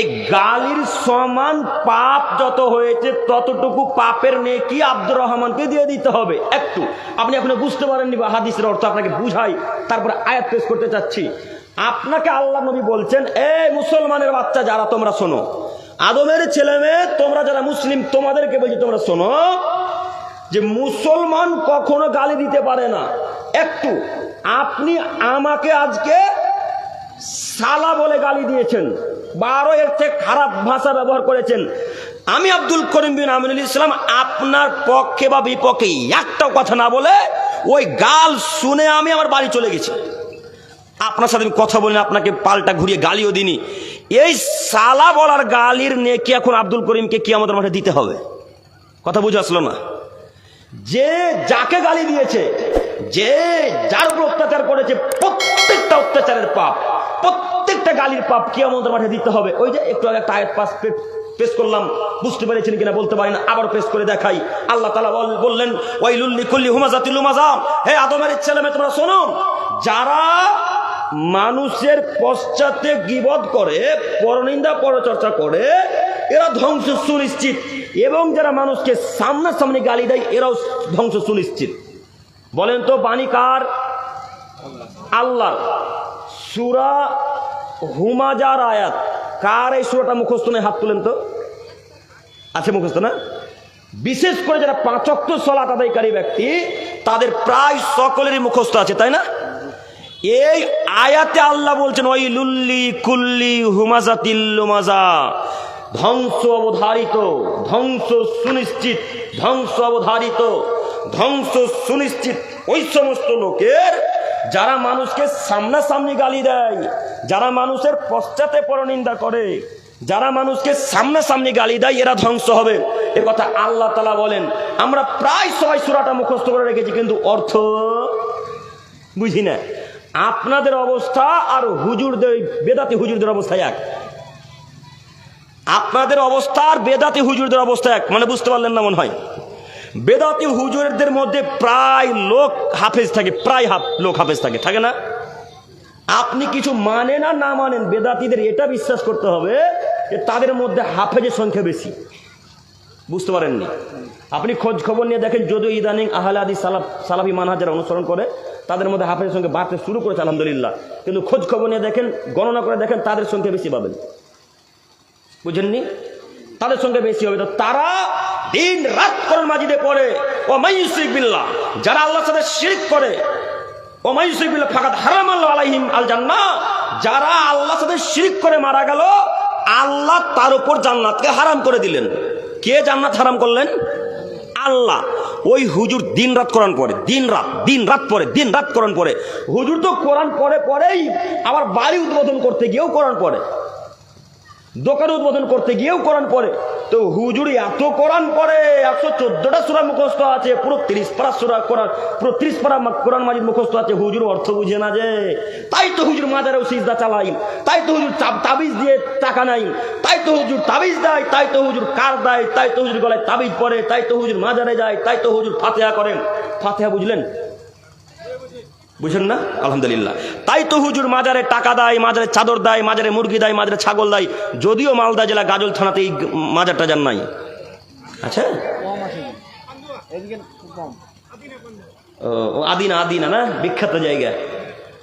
এই গালির সমান পাপ যত হয়েছে ততটুকু পাপের নেকি আব্দুর রহমানকে দিয়ে দিতে হবে। একটু আপনি এখনো বুঝতে পারেননি বা হাদিসের অর্থ আপনাকে বুঝাই, তারপরে আয়াত পেশ করতে চাচ্ছি। আপনাকে আল্লাহ নবী বলছেন, এই মুসলমানের বাচ্চা যারা তোমরা শোনো, আদমের ছেলে মেয়ে তোমরা যারা মুসলিম, তোমাদেরকে বলছি তোমরা শোনো, যে মুসলমান কখনো গালি দিতে পারে না। একটু আপনি আমাকে আজকে সালা বলে গালি দিয়েছেন, 12 এর চেয়ে খারাপ ভাষা ব্যবহার করেছেন, আমি আব্দুল করিম বিন আমিনুল ইসলাম আপনার পক্ষে বা বিপক্ষে একটাও কথা না বলে ওই গাল শুনে আমি আমার বাড়ি চলে গেছি। আপনার সাথে আমি কথা বলিনি, আপনাকে পাল্টা ঘুরিয়ে গালিও দিনি। এই সালা বলার গালির নেকি এখন আব্দুল করিমকে কিয়ামতের মাঠে দিতে হবে। কথা বুঝে আসলো না? যে যাকে গালি দিয়েছে, যে যার উপর অত্যাচার করেছে, প্রত্যেকটা অত্যাচারের পাপ, প্রত্যেকটা গালির পাপ কিয়ামতের মাঠে দিতে হবে। ওই যে একটু আগে একটা আয়াত পেশ করলাম, বুঝতে পেরেছেন কিনা বলতে পারি না, আবার পেশ করে দেখাই। আল্লাহ তাআলা বললেন, ওয়াইলুল লিকুল্লি হুমাযাতিল লুমাযা, হে আদমের ছেলে মেয়ে তোমরা শোনো, যারা মানুষের পশ্চাতে গীবত করে, পরনিন্দা পরচর্চা করে, এরা ধ্বংস সুনিশ্চিত। এবং যারা মানুষকে সামনাসামনি গালি দেয়, এরাও ধ্বংস সুনিশ্চিত। বলেন তো বাণী কার? আল্লাহ। সূরা হুমাজার আয়াত কার? এই সূরাটা মুখস্থ নেই, হাত তুলেন তো। আছে মুখস্থ না? বিশেষ করে যারা 5 ওয়াক্ত সালাত আদায়কারী ব্যক্তি, তাদের প্রায় সকলেরই মুখস্থ আছে, তাই না? এই আয়াতে আল্লাহ বলছেন, ওয়াইলুল্লি কুল্লি হুমাযাতিল লুমাযা, ধ্বংস অবধারিত, ধ্বংস সুনিশ্চিত, ধ্বংস অবধারিত, ধ্বংস সুনিশ্চিত ওই সমস্ত লোকের যারা মানুষকে সামনাসামনি গালি দেয়, যারা মানুষের পশ্চাতে পরনিন্দা করে, যারা মানুষকে সামনাসামনি গালি দেয়, এরা ধ্বংস হবে। এ কথা আল্লাহ তাআলা বলেন। আমরা প্রায় সবাই সূরাটা মুখস্থ করে রেখেছি, কিন্তু অর্থ বুঝি না। আপনাদের অবস্থা আর হুজুরদের, বেদাতি হুজুরদের অবস্থা এক। আপনাদের অবস্থা আর বেদাতি হুজুরদের অবস্থা এক, মানে বুঝতে পারলেন না মনে হয়। বেদাতি হুজুরদের মধ্যে প্রায় লোক হাফেজ থাকে, প্রায় লোক হাফেজ থাকে, থাকে না? আপনি কিছু মানেন আর না মানেন, বেদাতিদের এটা বিশ্বাস করতে হবে যে তাদের মধ্যে হাফেজের সংখ্যা বেশি। বুঝতে পারেননি? আপনি খোঁজ খবর নিয়ে দেখেন, যদিও ইদানিং আহলে হাদিস সালাফি মানহাজ যারা অনুসরণ করে, তাদের মধ্যে হাফেজের সংখ্যা বাড়তে শুরু করেছে, আলহামদুলিল্লাহ। কিন্তু খোঁজ খবর নিয়ে দেখেন, গণনা করে দেখেন, তাদের সংখ্যা বেশি পাবেন। বুঝেননি? তাদের সঙ্গে বেশি হবে। তো তারা দিন রাত কোরআন মাজিদে পড়ে, ও মাইয়ুশরিক বিল্লাহ, যারা আল্লাহর সাথে শিরক করে, ওমাই ইউশরিক ফাকাদ হারামাল্লাহু আলাইহিম আল জান্নাহ, যারা আল্লাহর সাথে শিরক করে মারা গেল আল্লাহ তার উপর জান্নাতকে হারাম করে দিলেন। কে জান্নাত হারাম করলেন? আল্লাহ। ওই হুজুর দিন রাত কোরআন পড়ে, দিন রাত কোরআন পড়ে। হুজুর তো কোরআন পড়েই আবার বাড়ি উদ্বোধন করতে গিয়েও কোরআন পড়ে, দোকান উদ্বোধন করতে গিয়েও কোরআন পড়ে। তো হুজুর এত কোরআন পড়ে, 114টা সূরা মুখস্থ আছে, পুরো 30 পারা সূরা কোরআন, পুরো 30 পারা কোরআন মাজিদ মুখস্থ আছে। হুজুর অর্থ বুঝে না যে, তাই তো হুজুর মাজারেও সিজদা চালাই, তাই তো হুজুর তাবিজ দিয়ে টাকা নাই, তাই তো হুজুর তাবিজ দেয়, তাই তো হুজুর কার দেয়, তাই তো হুজুর গলায় তাবিজ পরে, তাই তো হুজুর মাজারে যায়, তাই তো হুজুর ফাতিহা করেন। ফাতিহা বুঝলেন? বুঝেন না? আলহামদুলিল্লাহ। তাই তো হুজুর মাজারে টাকা দেয়, মাজারে চাদর দেয়, মাজারে মুরগি দেয়, মাজারে ছাগল দেয়। যদিও মালদা জেলা গাজল থানাতে এই মাজার টাজার নাই। আচ্ছা, ও আদিনা না, বিখ্যাত জায়গা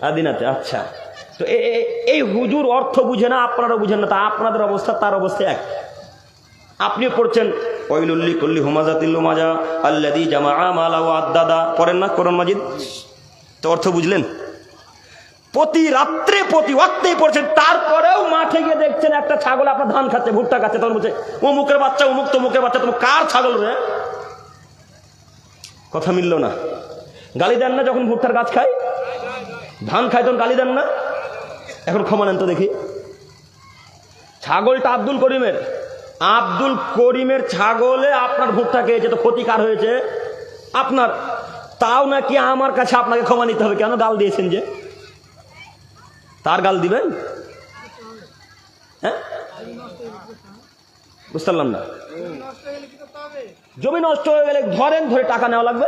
আদিনাতে। আচ্ছা, তো এই হুজুর অর্থ বুঝে না, আপনারা বুঝেন না, তা আপনাদের অবস্থা তার অবস্থা এক। আপনিও পড়ছেন ওয়াইলুল লিকুল্লি হুমাযাতিল লুমাযা আল্লাযী জামাআ মালা ওয়া আদ্দাদা, পড়েন না কোরআন মাজিদ? তো অর্থ বুঝলেন? প্রতি রাত্রে প্রতি ওয়াক্তেই পড়ছেন, তারপরেও মাঠে গিয়ে দেখছেন একটা ছাগল আপনার ধান খাচ্ছে, ভুট্টা খাচ্ছে, তখন বলছে অমুকের বাচ্চা, অমুক তমুকের বাচ্চা। তোমার কার ছাগল রে? কথা মিলল না। গালি দেন না যখন ভুট্টার গাছ খায়, ধান খায়, তখন গালি দেন না? এখন ক্ষমা নেন তো দেখি। ছাগলটা আব্দুল করিমের ছাগলে আপনার ভুট্টা খেয়েছে, তো ক্ষতি কার হয়েছে? আপনার। তাও নাকি আমার কাছে আপনাকে ক্ষমা নিতে হবে। কেন? গাল দিয়েছেন যে, তার গাল দিবেন? হ্যাঁ, বুঝতে পারলাম না। জমি নষ্ট হয়ে গেলে ধরে টাকা নেওয়া লাগবে,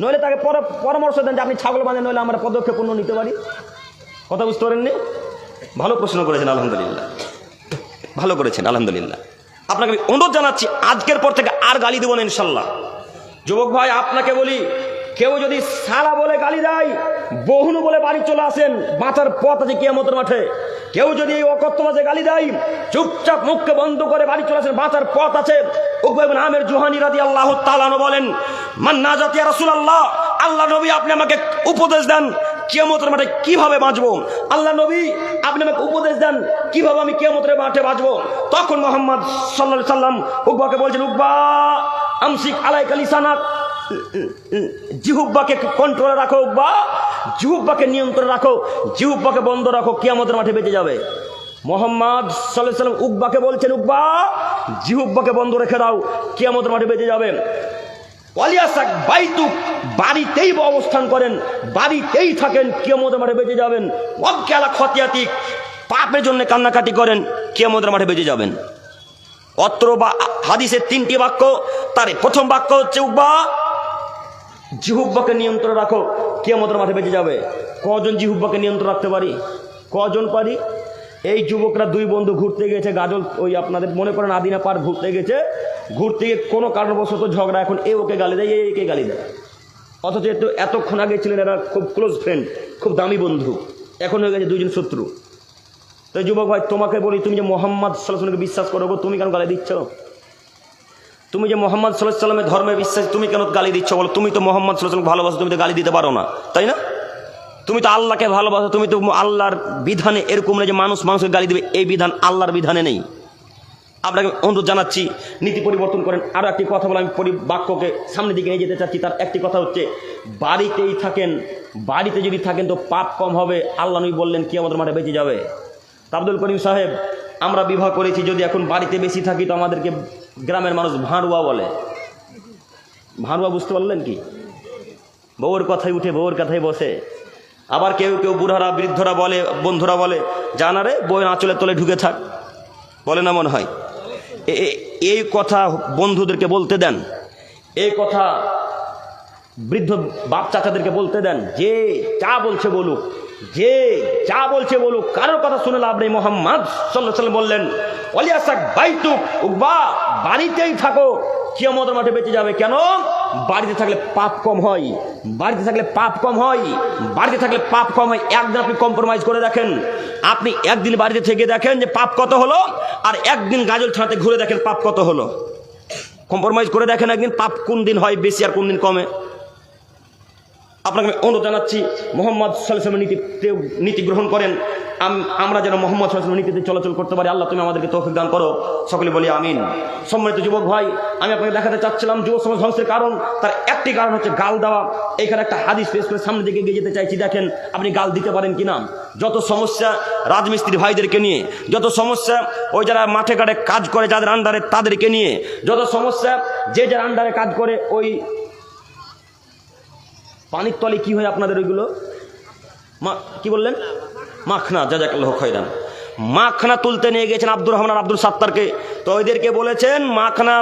নইলে তাকে পরামর্শ দেন যে আপনি ছাগল বাঁধেন, নইলে আমরা পদক্ষেপ অন্য নিতে পারি। কথা বুঝতে পারেননি? ভালো প্রশ্ন করেছেন, আলহামদুলিল্লাহ, ভালো করেছেন, আলহামদুলিল্লাহ। আপনাকে আমি অনুরোধ জানাচ্ছি, আজকের পর থেকে আর গালি দেব না ইনশাল্লাহ। যুবক ভাই, আপনাকে বলি, কেউ যদি সালা বলে গালি দেয়, বহুনু বলে বাড়ি চলে আসেন, বাঁচার পথ আছে কিয়ামতের মাঠে। কেউ যদি এই অকথ্যভাবে গালি দেয়, চুপচাপ মুখকে বন্ধ করে বাড়ি চলে আসেন, বাঁচার পথ আছে। উকবা ইবনে আমির জুহানী রাদিয়াল্লাহু তাআলা আনহু বলেন, মান নাজাত ইয়া রাসূলুল্লাহ, আল্লাহ নবী আপনি আমাকে উপদেশ দেন কিয়ামতের মাঠে কিভাবে বাঁচবো। আল্লাহ নবী আপনি আমাকে উপদেশ দেন কিভাবে আমি কিয়ামতের মাঠে বাঁচবো। তখন মুহাম্মদ সাল্লাল্লাহু আলাইহি সাল্লাম উকবাকে বলছেন, উকবা আমসিক আলাইকা লিসানাক, জিহুব্বাকে কন্ট্রোলে রাখো, উকবা জিহুব্বাকে নিয়ন্ত্রণে রাখো, জিহুব্বাকে বন্ধ রাখো, কিয়ামতের মাঠে বেঁচে যাবে। মুহাম্মদ সাল্লাল্লাহু আলাইহি সাল্লাম উকবাকে বলছেন, উকবা জিহুব্বাকে বন্ধ রেখে দাও, কিয়ামতের মাঠে বেঁচে যাবে। ওয়ালিয়াসাক বাইতুক, বাড়িতেই অবস্থান করেন, বাড়িতেই থাকেন, কিয়ামতের মাঠে বেঁচে যাবেন। ওয়াবকি আলা খতিয়াতিক, পাপের জন্য কান্নাকাটি করেন, কিয়ামতের মাঠে বেঁচে যাবেন। অত্র বা হাদিসের 3টি বাক্য, তার প্রথম বাক্য হচ্ছে উকবা জিহুব্বাকে নিয়ন্ত্রণ রাখো, কিয়ামতের মাঠে বেঁচে যাবে। কজন জিহুব্বাকে নিয়ন্ত্রণ রাখতে পারি? কজন পারি? এই যুবকরা 2 বন্ধু ঘুরতে গেছে গাজল, ওই আপনাদের মনে করেন আদিনা পার ঘুরতে গেছে, ঘুরতে গিয়ে কোনো কারণবশত ঝগড়া, এখন এ ওকে গালি দেয়, একে গালি দেয়। অথচ এতক্ষণ আগে ছিলেন এরা খুব ক্লোজ ফ্রেন্ড, খুব দামি বন্ধু, এখন হয়ে গেছে 2 জন শত্রু। তো যুবক ভাই, তোমাকে বলি, তুমি যে মোহাম্মদ সাল্লাল্লাহু আলাইহি ওয়াসাল্লামকে বিশ্বাস করো, তুমি কেন গালি দিচ্ছ? তুমি যে মোহাম্মদ সাল্লাল্লাহু আলাইহি ওয়াসাল্লামের ধর্মে বিশ্বাস, তুমি কেন গালি দিচ্ছ বলো? তুমি তো মোহাম্মদ সাল্লাল্লাহু আলাইহি ওয়াসাল্লামকে ভালোবাসো, তুমি তো গালি দিতে পারো না, তাই না? তুমি তো আল্লাহকে ভালোবাসো, তুমি তো আল্লাহর বিধানে এরকম নেই যে মানুষকে গালি দেবে, এই বিধান আল্লাহর বিধানে নেই। আপনাকে অনুরোধ জানাচ্ছি, নীতি পরিবর্তন করেন। আরও একটি কথা বলে আমি বাক্যকে সামনের দিকে নিয়ে যেতে চাচ্ছি। তার একটি কথা হচ্ছে, বাড়িতেই থাকেন, বাড়িতে যদি থাকেন তো পাপ কম হবে। আল্লাহ নবী বললেন কিয়ামতের মাঠে বেঁচে যাবে। আব্দুল করিম সাহেব, আমরা বিবাহ করেছি, যদি এখন বাড়িতে বেশি থাকি তো আমাদেরকে গ্রামের মানুষ ভাঁড়ুয়া বলে। ভাঁড়ুয়া বুঝতে পারলেন কি? বউর কথায় উঠে বউর কথায় বসে। আবার কেউ কেউ বুড়ারা, বৃদ্ধরা বলে, বন্ধুরা বলে, জানারে বউয়ের আঁচলের তলে ঢুকে থাক, বলে না মনে হয়? এই কথা বন্ধুদেরকে বলতে দেন, এই কথা বৃদ্ধ বাপ চাচাদেরকে বলতে দেন। যে যা বলছে বলুক, যে যা বলছে বলুক, কারোর কথা শুনে লাভ নেই। মুহাম্মদ সাল্লাল্লাহু আলাইহি ওয়াসাল্লাম বললেন, ওয়ালিয়াসাক বাইতুক, উকবা বাড়িতেই থাকো, কিয়ামতের মাঠে বেঁচে যাবে। কেন? বাড়িতে থাকলে পাপ কম হয়, বাড়িতে থাকলে পাপ কম হয়, বাড়িতে থাকলে পাপ কম হয়। একদিন আপনি কম্প্রোমাইজ করে দেখেন, আপনি একদিন বাড়িতে থেকে দেখেন যে পাপ কত হলো, আর একদিন গাজল ছাড়াতে ঘুরে দেখেন পাপ কত হলো। কম্প্রোমাইজ করে দেখেন একদিন, পাপ কোন দিন হয় বেশি আর কোন দিন কমে। আপনাকে আমি অনুরোধ জানাচ্ছি মোহাম্মদ সাল্লাল্লাহু আলাইহি ওয়াসাল্লামের নীতি গ্রহণ করেন, আমরা যেন মোহাম্মদ সাল্লাল্লাহু আলাইহি ওয়াসাল্লামের নীতিতে চলাচল করতে পারি। আল্লাহ তুমি আমাদেরকে তৌফিক দান করো, সকলে বলি আমিন। সম্মানিত যুবক ভাই, আমি আপনাকে দেখাতে চাচ্ছিলাম যুব সমাজ ধ্বংসের কারণ, তার একটি কারণ হচ্ছে গাল দেওয়া। এখানে একটা হাদিস পেশ করে সামনের দিকে এগিয়ে যেতে চাইছি, দেখেন আপনি গাল দিতে পারেন কিনা। যত সমস্যা রাজমিস্ত্রি ভাইদেরকে নিয়ে, যত সমস্যা ওই যারা মাঠে ঘাটে কাজ করে যাদের আন্ডারে তাদেরকে নিয়ে, যত সমস্যা যে যার আন্ডারে কাজ করে, ওই পানির তলে কি হয় আপনাদের ওইগুলো কি বললেন, মাখনা, জাযাকাল্লাহু খাইরান, মাখনা তুলতে নিয়ে গেছেন আব্দুর রহমান আর আব্দুল সাত্তারকে। তো ওইদেরকে বলেছেন মাখনা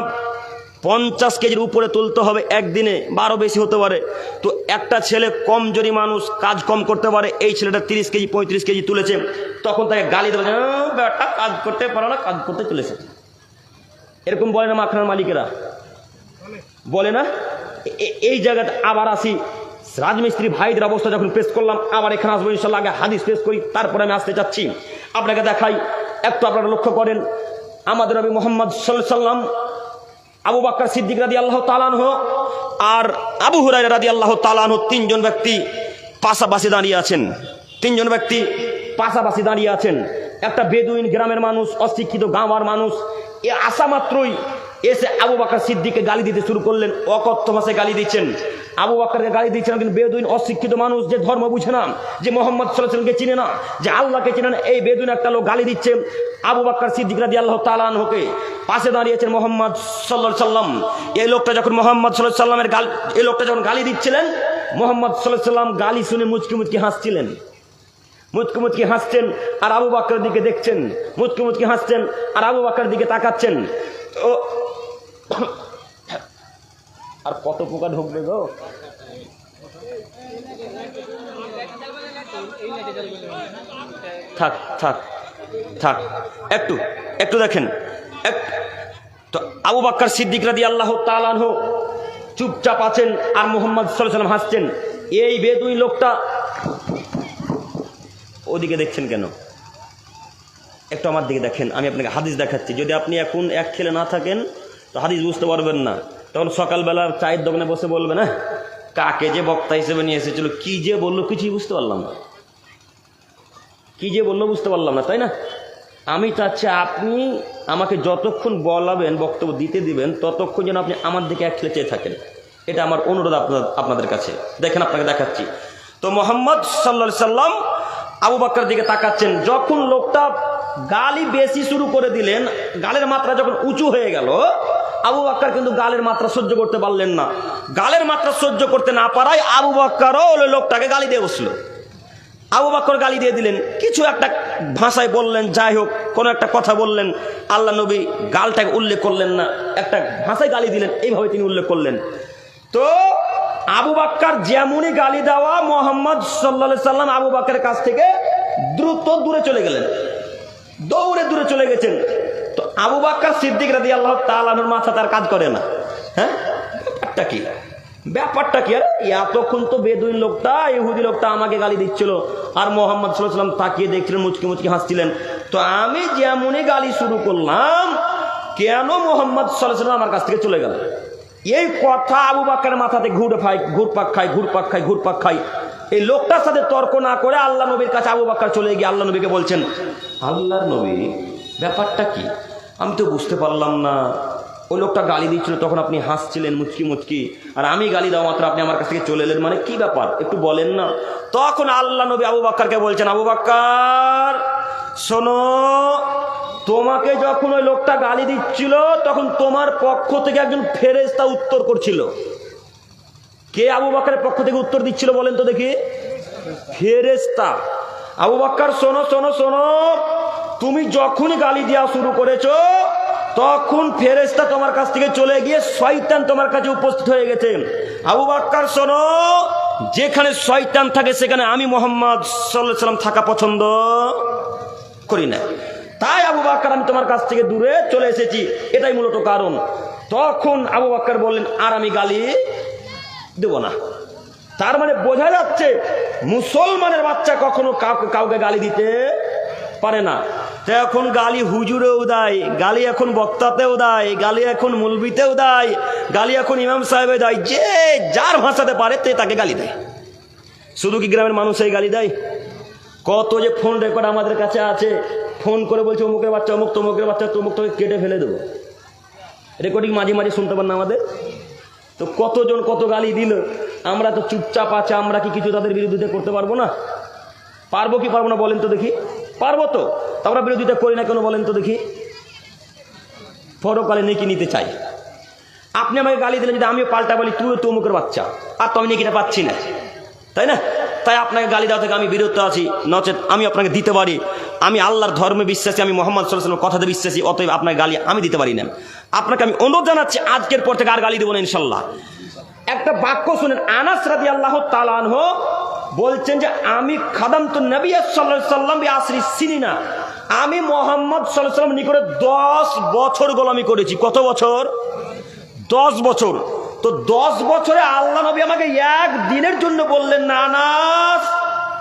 50 কেজির উপরে তুলতে হবে একদিনে, 12 বেশি হতে পারে। তো একটা ছেলে কমজোরি মানুষ, কাজ কম করতে পারে, এই ছেলেটা 30 কেজি 35 কেজি তুলেছে। তখন তাকে গালি দেবে, বেটা কাজ করতে পারো না, কাজ করতে চলেছে। এরকম বলে না মাখনার মালিকেরা, বলে না? এই জায়গাতে আবার আসি, রাজমিস্ত্রি ভাইদের অবস্থা যখন পেশ করলাম, আবার এখানে আসবো ইনশাল্লাহ। আগে হাদিস পেশ করি, তারপরে আমি আসতে চাচ্ছি। আপনাকে দেখাই, একটু আপনারা লক্ষ্য করেন, আমাদের নবী মুহাম্মদ সাল্লাল্লাহু আলাইহি ওয়াসাল্লাম, আবু বকর সিদ্দিক রাদিয়াল্লাহু তাআলা আনহু আর আবু হুরায়রা রাদিয়াল্লাহু তাআলা আনহু, তিনজন ব্যক্তি পাশাপাশি দাঁড়িয়ে আছেন। তিনজন ব্যক্তি পাশাপাশি দাঁড়িয়ে আছেন। একটা বেদুইন গ্রামের মানুষ, অশিক্ষিত গাঁওয়ার মানুষ, এ আসা মাত্রই এসে আবু বকর সিদ্দিককে গালি দিতে শুরু করলেন। অকথ্য ভাষায় গালি দিচ্ছেন, আবু বকরকে গালি দিচ্ছেন। কিন্তু বেদুইন অশিক্ষিত মানুষ, যে ধর্ম বুঝে না, যে মোহাম্মদ সাল্লাল্লাহু আলাইহি ওয়াসাল্লামকে চিনে না, যে আল্লাহকে চিনে না, এই বেদুইন একটা লোক গালি দিচ্ছে আবু বকর সিদ্দিক রাদিয়াল্লাহু তাআলা আনহুকে। পাশে দাঁড়িয়েছেন মোহাম্মদ সাল্লাল্লাহু আলাইহি ওয়াসাল্লাম। এই লোকটা যখন মোহাম্মদ সাল্লাল্লাহু আলাইহি ওয়াসাল্লামের এই লোকটা যখন গালি দিচ্ছিলেন, মোহাম্মদ সাল্লাল্লাহু আলাইহি ওয়াসাল্লাম গালি শুনে মুচকি মুচকি হাসছিলেন, মুচকি মুচকি হাসছেন, আর আবু বকরের দিকে দেখছেন, মুচকি মুচকি হাসছেন, আর আবু বকরের দিকে তাকাচ্ছেন। তো আর কত পোকা ঢুকবে গো, থাক থাক থাক, একটু একটু দেখেন। তো আবু বকর সিদ্দিক রাদিয়াল্লাহু তাআলা আনহু চুপচাপ আছেন, আর মুহাম্মদ সাল্লাল্লাহু আলাইহি ওয়াসাল্লাম হাসছেন। এই বেদুইন লোকটা ওদিকে দেখছেন কেন? একটু আমার দিকে দেখেন, আমি আপনাকে হাদিস দেখাচ্ছি। যদি আপনি এখন এক খেলে না থাকেন তো হাদিস বুঝতে পারবেন না। তখন সকালবেলার চায়ের দোকানে বসে বলবেন, হ্যাঁ কাকে যে বক্তা হিসেবে নিয়ে এসেছিল, কি যে বললো কিছুই বুঝতে পারলাম না, কি যে বললো বুঝতে পারলাম না, তাই না? আমি চাচ্ছি আপনি আমাকে যতক্ষণ বলাবেন, বক্তব্য দিতে দিবেন, ততক্ষণ যেন আপনি আমার দিকে এক খেলে চেয়ে থাকেন। এটা আমার অনুরোধ আপনাদের কাছে। দেখেন আপনাকে দেখাচ্ছি। তো মুহাম্মদ সাল্লাল্লাহু আলাইহি ওয়াসাল্লাম আবু বকরের দিকে তাকাচ্ছেন। যখন লোকটা গালি বেশি শুরু করে দিলেন, গালের মাত্রা যখন উঁচু হয়ে গেল, আবু বকর কিন্তু গালের মাত্রা সহ্য করতে পারলেন না। গালের মাত্রা সহ্য করতে না পারায় আবু বকরও ওই লোকটাকে গালি দিয়ে বসলো। আবু বকর গালি দিয়ে দিলেন, কিছু একটা ভাষায় বললেন, যাই হোক কোনো একটা কথা বললেন। আল্লাহ নবী গালটাকে উল্লেখ করলেন না, একটা ভাষায় গালি দিলেন, এইভাবে তিনি উল্লেখ করলেন। তো আবু বকর যেমনই গালি দেওয়া, মুহাম্মদ সাল্লাল্লাহু আলাইহি ওয়াসাল্লাম আবু বকরের কাছ থেকে দ্রুত দূরে চলে গেলেন, দৌড়ে দূরে চলে গেছেন। তো আবু বকর সিদ্দিক রাদিয়াল্লাহু তাআলা আনহুর মাথা তার কাজ করে না। হ্যাঁ ব্যাপারটা কি, ব্যাপারটা কি? আর এতক্ষণ তো বেদুইন লোকটা, ইহুদি লোকটা আমাকে গালি দিচ্ছিল, আর মুহাম্মদ সাল্লাল্লাহু আলাইহি ওয়াসাল্লাম তাকিয়ে দেখছিলেন, মুচকি মুচকি হাসছিলেন। তো আমি যেমনই গালি শুরু করলাম, কেন মুহাম্মদ সাল্লাল্লাহু আলাইহি ওয়াসাল্লাম আমার কাছ থেকে চলে গেল? এই কথা আবু বকরের মাথাতে ঘুরপাক খায়। এই লোকটার সাথে তর্ক না করে আল্লাহ নবীর কাছে আবু বকর চলে গিয়ে আল্লাহ নবীকে বলছেন, আল্লাহর নবী ব্যাপারটা কি, আমি তো বুঝতে পারলাম না। ওই লোকটা গালি দিচ্ছিল, তখন আপনি হাসছিলেন মুচকি মুচকি, আর আমি গালি দেওয়া মাত্র আপনি আমার কাছ থেকে চলে এলেন, মানে কি ব্যাপার একটু বলেন না। তখন আল্লাহ নবী আবু বকরকে বলছেন, আবু বকর শোনো, তোমাকে যখন ওই লোকটা গালি দিচ্ছিল, তখন তোমার পক্ষ থেকে একজন ফেরেশতা উত্তর করছিল। কে আবু বকরের পক্ষ থেকে উত্তর দিচ্ছিল বলেন তো দেখি? ফেরেশতা। আবু বকর শোনো শোনো শোনো, তুমি যখনই গালি দেওয়া শুরু করেছো, তখন ফেরেশতা তোমার কাছ থেকে চলে গিয়ে শয়তান তোমার কাছে উপস্থিত হয়ে গেছে। আবু বকর শোনো, যেখানে শয়তান থাকে সেখানে আমি মুহাম্মদ সাল্লাল্লাহু আলাইহি ওয়াসাল্লাম থাকা পছন্দ করি না। তাই আবু বকর আমি তোমার কাছ থেকে দূরে চলে এসেছি, এটাই মূলত কারণ। তখন আবু বকর বললেন, আর আমি গালি দেব না। তার মানে বোঝা যাচ্ছে মুসলমানের বাচ্চা কখনো কাউকে গালি দিতে পারে না। তো এখন গালি হুজুরেও দেয়, গালি এখন বক্তাতেও দেয়, গালি এখন মুলবিতেও দেয়, গালি এখন ইমাম সাহেবে দেয়, যে যার ভাষাতে পারে তে তাকে গালি দেয়। শুধু কি গ্রামের মানুষ এই গালি দেয়? কত যে ফোন রেকর্ড আমাদের কাছে আছে, ফোন করে বলছে অমুকের বাচ্চা অমুক, তমুকের বাচ্চা তমুক, তোকে কেটে ফেলে দেবো। রেকর্ডিং মাঝে মাঝে শুনতে পান না আমাদের? তো কতজন কত গালি দিল, আমরা তো চুপচাপ আছে, আমরা কি কিছু তাদের বিরোধিতা করতে পারবো না? পারবো কি পারবো না বলেন তো দেখি? পারবো তো, আমরা বিরোধিতা করি না কেন বলেন তো দেখি? পরকালে নেকি নিতে চাই। আপনি আমাকে গালি দিলে যদি আমিও পাল্টা বলি তুই তো অমুকের বাচ্চা, আর তো আমি নেকিটা পাচ্ছি না, তাই না? তাই আপনাকে গালি দেওয়া থেকে আমি বিরত আছি, নচেত আমি আপনাকে দিতে পারি। আমি আল্লাহর ধর্মে বিশ্বাসী, আমি মোহাম্মদ সাল্লাল্লাহু আলাইহি ওয়াসাল্লামের কথাতে বিশ্বাসী, অতএব আপনাকে গালি আমি দিতে পারি না। আপনাকে আমি অনুরোধ জানাচ্ছি, আজকের পর থেকে আর গালি দেবো না ইনশাল্লাহ। একটা বাক্য শুনেন, আনাস রাদিয়াল্লাহু তাআলা আনহু বলছেন যে আমি খাদামতু নবী সাল্লাল্লাহু আলাইহি ওয়াসাল্লাম বিআশরি সিনিনা, আমি মোহাম্মদ সাল্লাল্লাহু আলাইহি ওয়াসাল্লাম নিকটে 10 বছর গোলামি করেছি। কত বছর? 10 বছর। তো 10 বছরে আল্লাহ নবী আমাকে একদিনের জন্য বললেন না, আনাস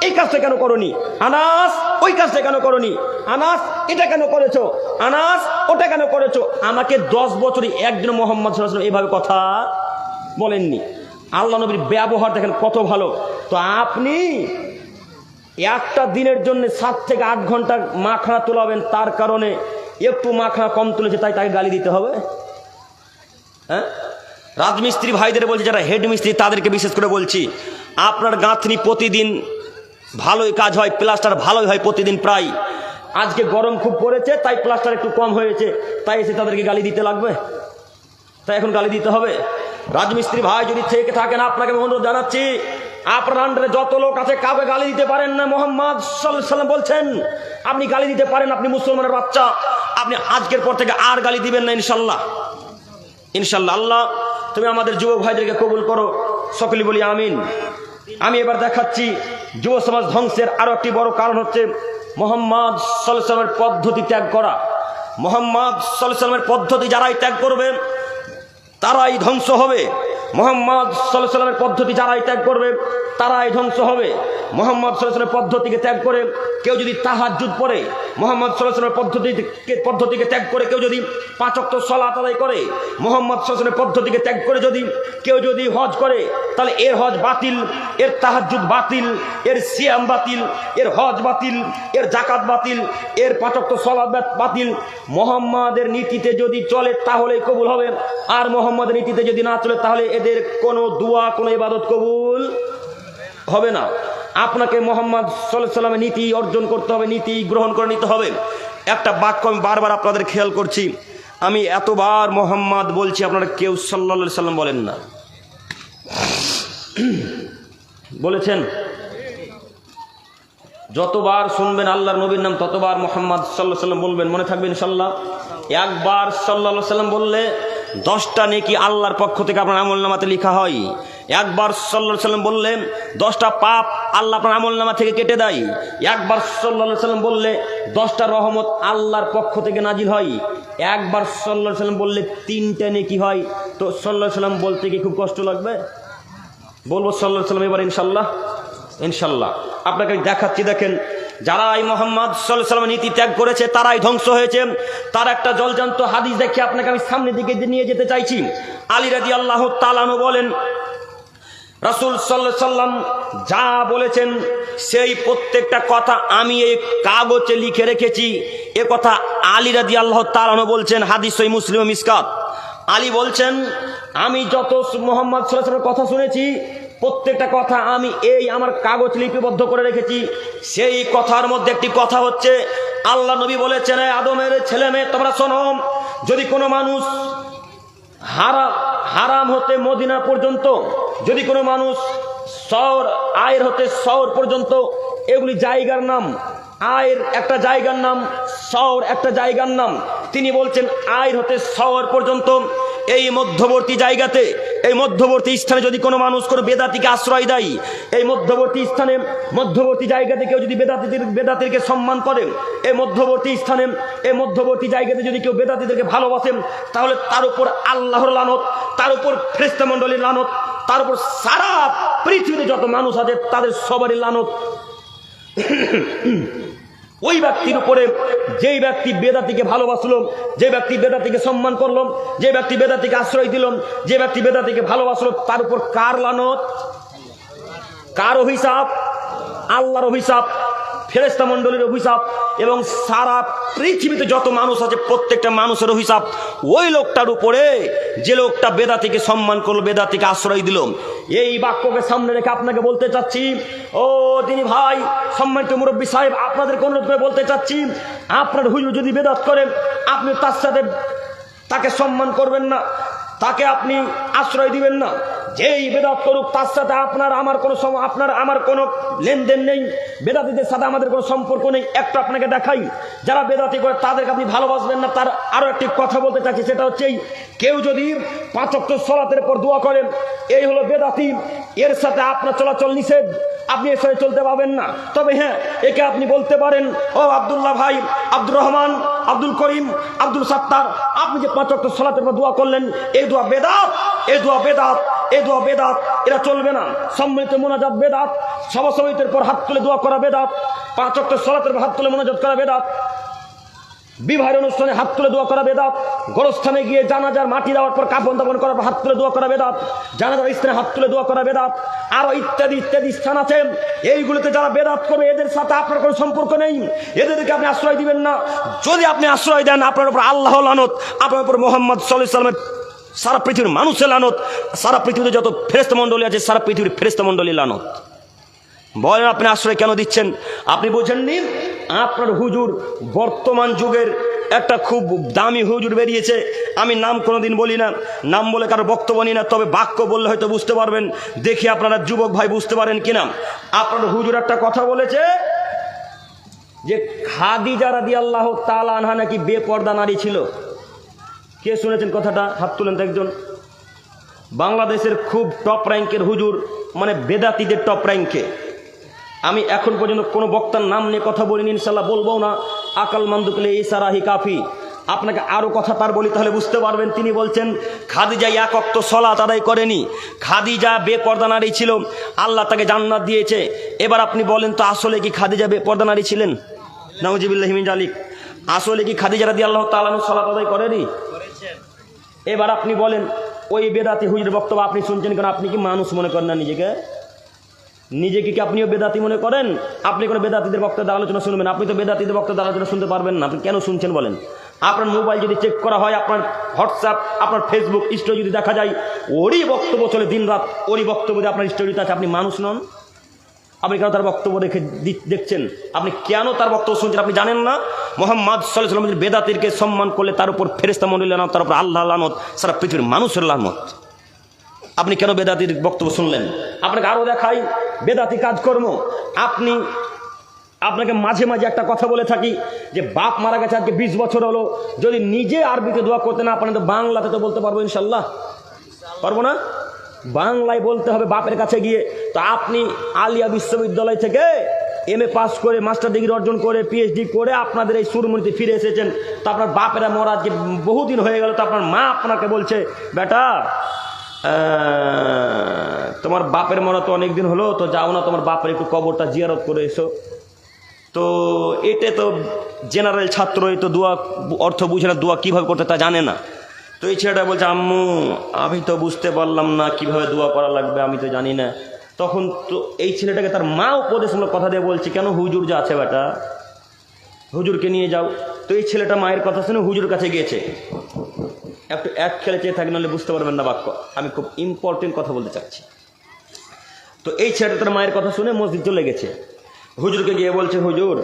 এই কাজটা কেন করনি, আনাস ওই কাজটা কেন করনি, আনাস এটা কেন করেছো, আনাস ওটা কেন করেছো। আমাকে 10 বছরে একদিন মোহাম্মদ সাল্লাল্লাহু আলাইহি ওয়াসাল্লাম এইভাবে কথা বলেননি। আল্লাহ নবীর ব্যবহার দেখেন কত ভালো। তো আপনি একটা দিনের জন্য 7 থেকে 8 ঘন্টা মাখনা তোলাবেন, তার কারণে একটু মাখনা কম তুলেছে তাই তাকে গালি দিতে হবে? হ্যাঁ, রাজমিস্ত্রি ভাইদের বলছি, যারা হেড মিস্ত্রি তাদেরকে বিশেষ করে বলছি, আপনার গাঁথনি প্রতিদিন ভালোই কাজ হয়, প্লাস্টার ভালোই হয় প্রতিদিন প্রায়। আজকে গরম খুব পড়েছে তাই প্লাস্টার একটু কম হয়েছে, তাই এসে তাদেরকে গালি দিতে লাগবে? তাই এখন গালি দিতে হবে? রাজমিস্ত্রি ভাই যদি থেকে থাকেন, আপনাকে আমি অনুরোধ জানাচ্ছি, আপনার আন্ডারে যত লোক আছে কাউকে গালি দিতে পারেন না। মোহাম্মদ সাল্লাল্লাহু আলাইহি ওয়াসাল্লাম বলছেন আপনি গালি দিতে পারেন, আপনি মুসলমানের বাচ্চা, আপনি আজকের পর থেকে আর গালি দিবেন না ইনশাল্লাহ। ইনশাল্লাহ। আল্লাহ তুমি আমাদের যুবক ভাইদেরকে কবুল করো, সকলে বলি আমিন। আমি এবার দেখাচ্ছি যুব সমাজ ধ্বংসের আরো একটি বড় কারণ হচ্ছে মোহাম্মদ সাল্লাল্লাহু আলাইহি ওয়াসাল্লামের পদ্ধতি ত্যাগ করা। মোহাম্মদ সাল্লাল্লাহু আলাইহি ওয়াসাল্লামের পদ্ধতি যারাই ত্যাগ করবে তারাই ধ্বংস হবে। মোহাম্মদ সাল্লাল্লাহু আলাইহি ওয়াসাল্লামের পদ্ধতি যারাই ত্যাগ করবে তারাই ধ্বংস হবে। মোহাম্মদ সাল্লাল্লাহু আলাইহি ওয়াসাল্লামের পদ্ধতিকে ত্যাগ করে কেউ যদি তাহাজ্জুদ পড়ে, মোহাম্মদ সাল্লাল্লাহু আলাইহি ওয়াসাল্লামের পদ্ধতিকে ত্যাগ করে কেউ যদি 5 ওয়াক্ত সালাত আদায় করে, মোহাম্মদ সাল্লাল্লাহু আলাইহি ওয়াসাল্লামের পদ্ধতিকে ত্যাগ করে কেউ যদি হজ করে, তাহলে এর হজ বাতিল, এর তাহাজ্জুদ বাতিল, এর সিয়াম বাতিল, এর হজ বাতিল, এর যাকাত বাতিল, এর 5 ওয়াক্ত সালাত বাতিল। মোহাম্মদের নীতিতে যদি চলে তাহলেই কবুল হবে, আর মোহাম্মদের নীতিতে যদি না চলে তাহলে এদের কোনো দোয়া কোনো ইবাদত কবুল হবে না। আপনাকে মোহাম্মদ সাল্লাল্লাহু আলাইহি ওয়াসাল্লামের নীতি অর্জন করতে হবে, নীতি গ্রহণ করে নিতে হবে। একটা বাক্য আমি বারবার আপনাদের খেয়াল করছি, আমি এতবার মোহাম্মদ বলছি, আপনারা কেউ সাল্লাল্লাহু আলাইহি ওয়াসাল্লাম বলেন না। বলেছেন? যতবার শুনবেন আল্লাহর নবীর নাম ততবার মোহাম্মদ সাল্লাল্লাহু আলাইহি ওয়াসাল্লাম বলবেন, মনে থাকবে ইনশাআল্লাহ। একবার সাল্লাল্লাহু আলাইহি ওয়াসাল্লাম বললে 10টা নেকি আল্লাহর পক্ষ থেকে আপনার আমলনামাতে লেখা হয়। একবার সাল্লাল্লাহু আলাইহি ওয়াসাল্লাম বললে 10টা পাপ আল্লাহ আপনার আমলনামা থেকে কেটে দেয়। একবার সাল্লাল্লাহু আলাইহি ওয়াসাল্লাম বললে 10টা রহমত আল্লাহর পক্ষ থেকে নাজিল হয়। একবার সাল্লাল্লাহু আলাইহি ওয়াসাল্লাম বললে 3টা নেকি হয়। তো সাল্লাল্লাহু আলাইহি ওয়াসাল্লাম বলতে কি খুব কষ্ট লাগবে? বলবো সাল্লাল্লাহু আলাইহি ওয়াসাল্লাম এবার ইনশাআল্লাহ। ইনশাআল্লাহ আপনাকে দেখাচ্ছি, দেখেন যারাই মোহাম্মদ সাল্লাল্লাহু আলাইহি ওয়াসাল্লামের নীতি ত্যাগ করেছে তারাই ধ্বংস হয়েছে। তার একটা জলজান্ত হাদিস দেখে আপনাকে আমি সামনের দিকে নিয়ে যেতে চাইছি। আলী রাদিয়াল্লাহু তাআলা আনহু বলেন, রাসূল সাল্লাল্লাহু আলাইহি ওয়াসাল্লাম যা বলেছেন সেই প্রত্যেকটা কথা আমি এই কাগজে লিখে রেখেছি। এ কথা আলী রাদিয়াল্লাহু তাআলা আনহু বলছেন, হাদিস সহিহ মুসলিম ও মিসকাত। আলী বলছেন আমি যত মোহাম্মদ সাল্লাল্লাহু আলাইহি ওয়াসাল্লামের কথা শুনেছি প্রত্যেকটা কথা আমি এই আমার কাগজ লিপিবদ্ধ করে রেখেছি। সেই কথার মধ্যে একটি কথা হচ্ছে, আল্লাহ নবী বলেছেন আদমের ছেলে মেয়ে তোমরা শোনো, যদি কোনো মানুষ হারাম হতে মদিনা পর্যন্ত, যদি কোনো মানুষ শহর আয়ের হতে শহর পর্যন্ত, এগুলি জায়গার নাম। আয়ের একটা জায়গার নাম, শহর একটা জায়গার নাম। তিনি বলছেন আয়ের হতে শহর পর্যন্ত এই মধ্যবর্তী জায়গাতে, এই মধ্যবর্তী স্থানে যদি কোনো মানুষ কোনো বেদাতিকে আশ্রয় দেয়, এই মধ্যবর্তী স্থানে মধ্যবর্তী জায়গাতে কেউ যদি বেদাতিকে সম্মান করে, এই মধ্যবর্তী স্থানে এই মধ্যবর্তী জায়গাতে যদি কেউ বেদাতিদেরকে ভালোবাসেন, তাহলে তার উপর আল্লাহর লানত, তার উপর ফেরেশতা মণ্ডলীর লানত, তার উপর সারা পৃথিবীতে যত মানুষ আছে তাদের সবারই লানত। ওই ব্যক্তির উপরে যেই ব্যক্তি বেদাতিকে ভালোবাসলো, যে ব্যক্তি বেদাতিকে সম্মান করলো, যে ব্যক্তি বেদাতিকে আশ্রয় দিল, যে ব্যক্তি বেদাতিকে ভালোবাসলো, তার উপর কার লানত? কার অভিশাপ? আল্লাহর অভিশাপ, ফেরেশতা মণ্ডলীর অভিশাপ, এবং সারা পৃথিবীতে যত মানুষ আছে প্রত্যেকটা মানুষের অভিশাপ ওই লোকটার উপরে, যে লোকটা বেদাতিকে সম্মান করলো, বেদাতিকে আশ্রয় দিল। এই বাক্যকে সামনে রেখে আপনাকে বলতে চাচ্ছি, ও তিনি ভাই, সম্মানিত মুরব্বী সাহেব, আপনাদেরকে অনুরোধ করে বলতে চাচ্ছি, আপনার হুজুর যদি বেদাত করেন, আপনি তার সাথে তাকে সম্মান করবেন না, তাকে আপনি আশ্রয় দিবেন না। যেই বেদাত করুক তার সাথে আপনার আমার কোনো লেনদেন নেই, বেদাতিদের সাথে আমাদের কোনো সম্পর্ক নেই। একটা আপনাকে দেখাই, যারা বেদাতি করে তাদেরকে আপনি ভালোবাসবেন না। তার আরো একটি কথা বলতে চাচ্ছি, সেটা হচ্ছে কেউ যদি 5 ওয়াক্ত সালাতের পর দোয়া করেন, এই হলো বেদাতি, এর সাথে আপনার চলাচল নিষেধ, আপনি এর সাথে চলতে পারবেন না। তবে হ্যাঁ, একে আপনি বলতে পারেন, ও আব্দুল্লাহ ভাই, আব্দুর রহমান, আব্দুল করিম, আব্দুল সাত্তার, আপনি যে 5 ওয়াক্ত সালাতের পর দোয়া করলেন, এই দোয়া বেদাত, এই দোয়া বেদাত, এই দোয়া বেদাত, এরা চলবে না। সম্মিলিত মোনাজাত বেদাত, সভাসমিতির পর হাত তুলে দোয়া করা বেদাত, 5 ওয়াক্ত সালাতের পর হাত তুলে মোনাজাত করা বেদাত, বিবাহের অনুষ্ঠানে হাত তুলে দোয়া করা বেদাত, গোরস্থানে গিয়ে জানাজার মাটি দেওয়ার পর কাফন দাফন করার পর হাত তুলে দোয়া করা বেদাত, জানাজার স্থানে হাত তুলে দোয়া করা বেদাত, আরো ইত্যাদি ইত্যাদি স্থান আছে। এইগুলোতে যারা বেদাত করবে এদের সাথে আপনার কোনো সম্পর্ক নেই, এদেরকে আপনি আশ্রয় দিবেন না। যদি আপনি আশ্রয় দেন, আপনার উপর আল্লাহ লানত, আপনার উপর মুহাম্মদ সাল্লাল্লাহু আলাইহি ওয়াসাল্লামের, সারা পৃথিবীর মানুষের লানত, সারা পৃথিবীতে যত ফেরেশতা মণ্ডলী আছে সারা পৃথিবীর ফেরেশতা মণ্ডলীর লানত। বলেন আপনি আশ্রয় কেন দিচ্ছেন? আপনি বোঝেননি আপনার হুজুর বর্তমান যুগের একটা খুব দামি হুজুর বেরিয়েছে। আমি নাম কোনোদিন বলি না, নাম বলে কারো বক্তব্য নিই না, তবে বাক্য বললে হয়তো বুঝতে পারবেন। দেখি আপনারা যুবক ভাই বুঝতে পারেন কিনা। আপনার হুজুর একটা কথা বলেছে যে খাদিজা রাদিয়াল্লাহু তাআলা আনহা নাকি বেপর্দা নারী ছিল। কে শুনেছেন কথাটা? হাত তুলেন তো একজন। বাংলাদেশের খুব টপ র্যাঙ্কের হুজুর, মানে বেদাতিদের টপ র্যাঙ্কে। আমি এখন পর্যন্ত কোনো বক্তার নাম নিয়ে কথা বলিনি, ইনশাল্লাহ বলবো না। আকাল মান্দুকলে ইসারাহি কাফি। আপনাকে আরও কথা তার বলি, তাহলে বুঝতে পারবেন। তিনি বলছেন খাদিজা 1 ওয়াক্ত সালাত আদায় করেনি, খাদিজা বেপর্দা নারী ছিল, আল্লাহ তাকে জান্নাত দিয়েছে। এবার আপনি বলেন তো, আসলে কি খাদিজা বেপর্দা নারী ছিলেন? নাউজুবিল্লাহি মিন যালিক। আসলে কি খাদিজা রাদিয়াল্লাহু তাআলা আনহা সালাত আদায় করেনি? এবার আপনি বলেন, ওই বেদাতি হুজুরের বক্তব্য আপনি শুনছেন কেন? আপনি কি মানুষ মনে করেন না নিজেকে? নিজেকে কি আপনিও বেদাতি মনে করেন? আপনি কোনো বেদাতিদের বক্তব্যের আলোচনা শুনবেন? আপনি তো বেদাতিদের বক্তব্যের আলোচনা শুনতে পারবেন না। আপনি কেন শুনছেন বলেন? আপনার মোবাইল যদি চেক করা হয়, আপনার হোয়াটসঅ্যাপ, আপনার ফেসবুক স্টোরি যদি দেখা যায়, ওরই বক্তব্য চলে দিন রাত, ওরই বক্তব্য দিয়ে আপনার স্টোরিতে আছে। আপনি মানুষ নন? আপনি কেন তার বক্তব্য রেখে দেখছেন? আপনি কেন তার বক্তব্য শুনছেন? আপনি জানেন না মুহাম্মদ সাল্লাল্লাহু আলাইহি ওয়াসাল্লাম বেদাতিরকে সম্মান করলে তার উপর ফেরেশতা মণ্ডলী লানত, তার উপর আল্লাহ লানত, সারা পৃথিবীর মানুষের লানত। আপনি কেন বেদাতির বক্তব্য শুনলেন? আপনাকে আরো দেখাই বেদাতি কাজকর্ম। আপনাকে মাঝে মাঝে একটা কথা বলে থাকি যে বাপ মারা গেছে আজকে 20 বছর হলো, যদি নিজে আরবিতে দোয়া করতে না পারেন তো বাংলাতে তো বলতে পারবো ইনশাল্লাহ। পারবো না? বাংলায় বলতে হবে বাপের কাছে গিয়ে। তো আপনি আলিয়া বিশ্ববিদ্যালয় থেকে MA পাস করে, মাস্টার ডিগ্রি অর্জন করে, PhD করে আপনাদের এই সুরমণিতে ফিরে এসেছেন। তো আপনার বাপেরা মরা আজকে বহুদিন হয়ে গেল, তো আপনার মা আপনাকে বলছে, বেটা তোমার বাপের মরা তো অনেকদিন হলো, তো যাও না তোমার বাপের একটু কবরটা জিয়ারত করে এসো। তো এটা তো জেনারেল ছাত্র, এই তো দোয়া অর্থ বুঝে না, দোয়া কীভাবে করতে তা জানে না। তো এই ছেলেটা বলছে, আম্মু আমি তো বুঝতে পারলাম না কিভাবে দোয়া করা লাগবে, আমি তো জানি না। তখন তো এই ছেলেটাকে তার মা উপদেশমূলক কথা দিয়ে বলছে, কেন হুজুর যে আছে বেটা, হুজুরকে নিয়ে যাও। তো এই ছেলেটা মায়ের কথা শুনে হুজুর কাছে গিয়েছে। একটু এক খেলে চেয়ে থাকি, নাহলে বুঝতে পারবেন না বাক্য। আমি খুব ইম্পর্টেন্ট কথা বলতে চাচ্ছি। তো এই ছেলেটা তার মায়ের কথা শুনে মসজিদ চলে গেছে। হুজুরকে গিয়ে বলছে, হুজুর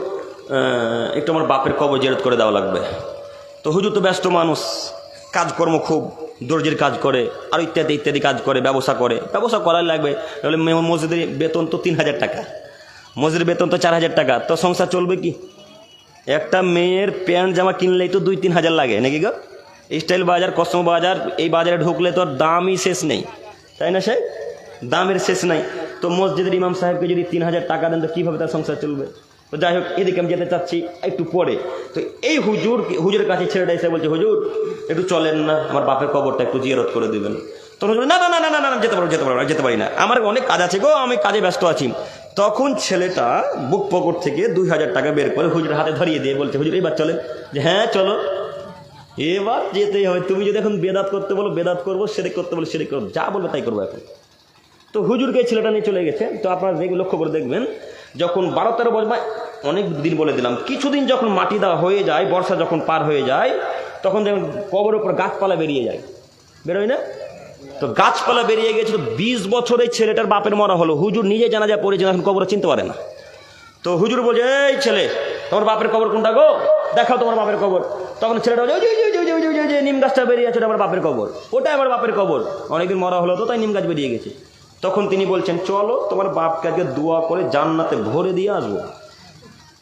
একটু আমার বাপের কবর জিয়ারত করে দেওয়া লাগবে। তো হুজুর তো ব্যস্ত মানুষ, কাজকর্ম খুব, দর্জির কাজ করে, আর ইত্যাদি ইত্যাদি কাজ করে, ব্যবসা করে, ব্যবসা করার লাগবে। তাহলে মসজিদের বেতন তো 3000 টাকা, মসজিদের বেতন তো 4000 টাকা, তো সংসার চলবে কি? একটা মেয়ের প্যান্ট জামা কিনলেই তো 2-3 হাজার লাগে নাকি গো? স্টাইল বাজার, কসমো বাজার, এই বাজারে ঢুকলে তো দামই শেষ নেই, তাই না? সে দামের শেষ নাই। তো মসজিদের ইমাম সাহেবকে যদি 3000 টাকা দেন তো কীভাবে তার সংসার চলবে? তো যাই হোক, এদিকে আমি যেতে চাচ্ছি একটু পরে। তো এই হুজুরের কাছে ছেলেটা এসে বলছে, হুজুর একটু চলেন না, আমার বাপের কবরটা একটু জিয়ারত করে দেবেন। তখন হুজুর, না না না না না যেতে পারি না, আমার অনেক কাজ আছে গো, আমি কাজে ব্যস্ত আছি। তখন ছেলেটা বুক পকেট থেকে 2000 টাকা বের করে হুজুরের হাতে ধরিয়ে দিয়ে বলছে, হুজুর এবার চলেন। যে হ্যাঁ চলো, এবার যেতেই হবে। তুমি যদি এখন বেদাত করতে বলো বেদাত করবো, শিরক করতে বলো শিরক করবো, যা বলবে তাই করবো। এখন তো হুজুরকে ছেলেটা নিয়ে চলে গেছে। তো আপনারা লক্ষ্য করে দেখবেন, যখন 12-13 বছর, অনেক দিন বলে দিলাম, কিছুদিন যখন মাটি দেওয়া হয়ে যায়, বর্ষা যখন পার হয়ে যায়, তখন দেখবেন কবরের উপর গাছপালা বেরিয়ে যায়, বেরোয় না? তো গাছপালা বেরিয়ে গেছে। তো 20 বছরে ছেলেটার বাপের মরা হলো, হুজুর নিজে জানাজা পড়েছে, এখন কবর চিনতে পারে না। তো হুজুর বলছে, এই ছেলে, তোমার বাপের কবর কোনটা গো, দেখাও তোমার বাপের কবর। তখন ছেলেটা বলছে, ওই যে নিম গাছটা বেরিয়ে আছে, ওটা আমার বাপের কবর, ওটাই আমার বাপের কবর, অনেকদিন মরা হলো তো তাই নিম গাছ বেরিয়ে গেছে। তখন তিনি বলছেন, চলো তোমার বাপকে আজকে দোয়া করে জান্নাতে ভরে দিয়ে আসবো।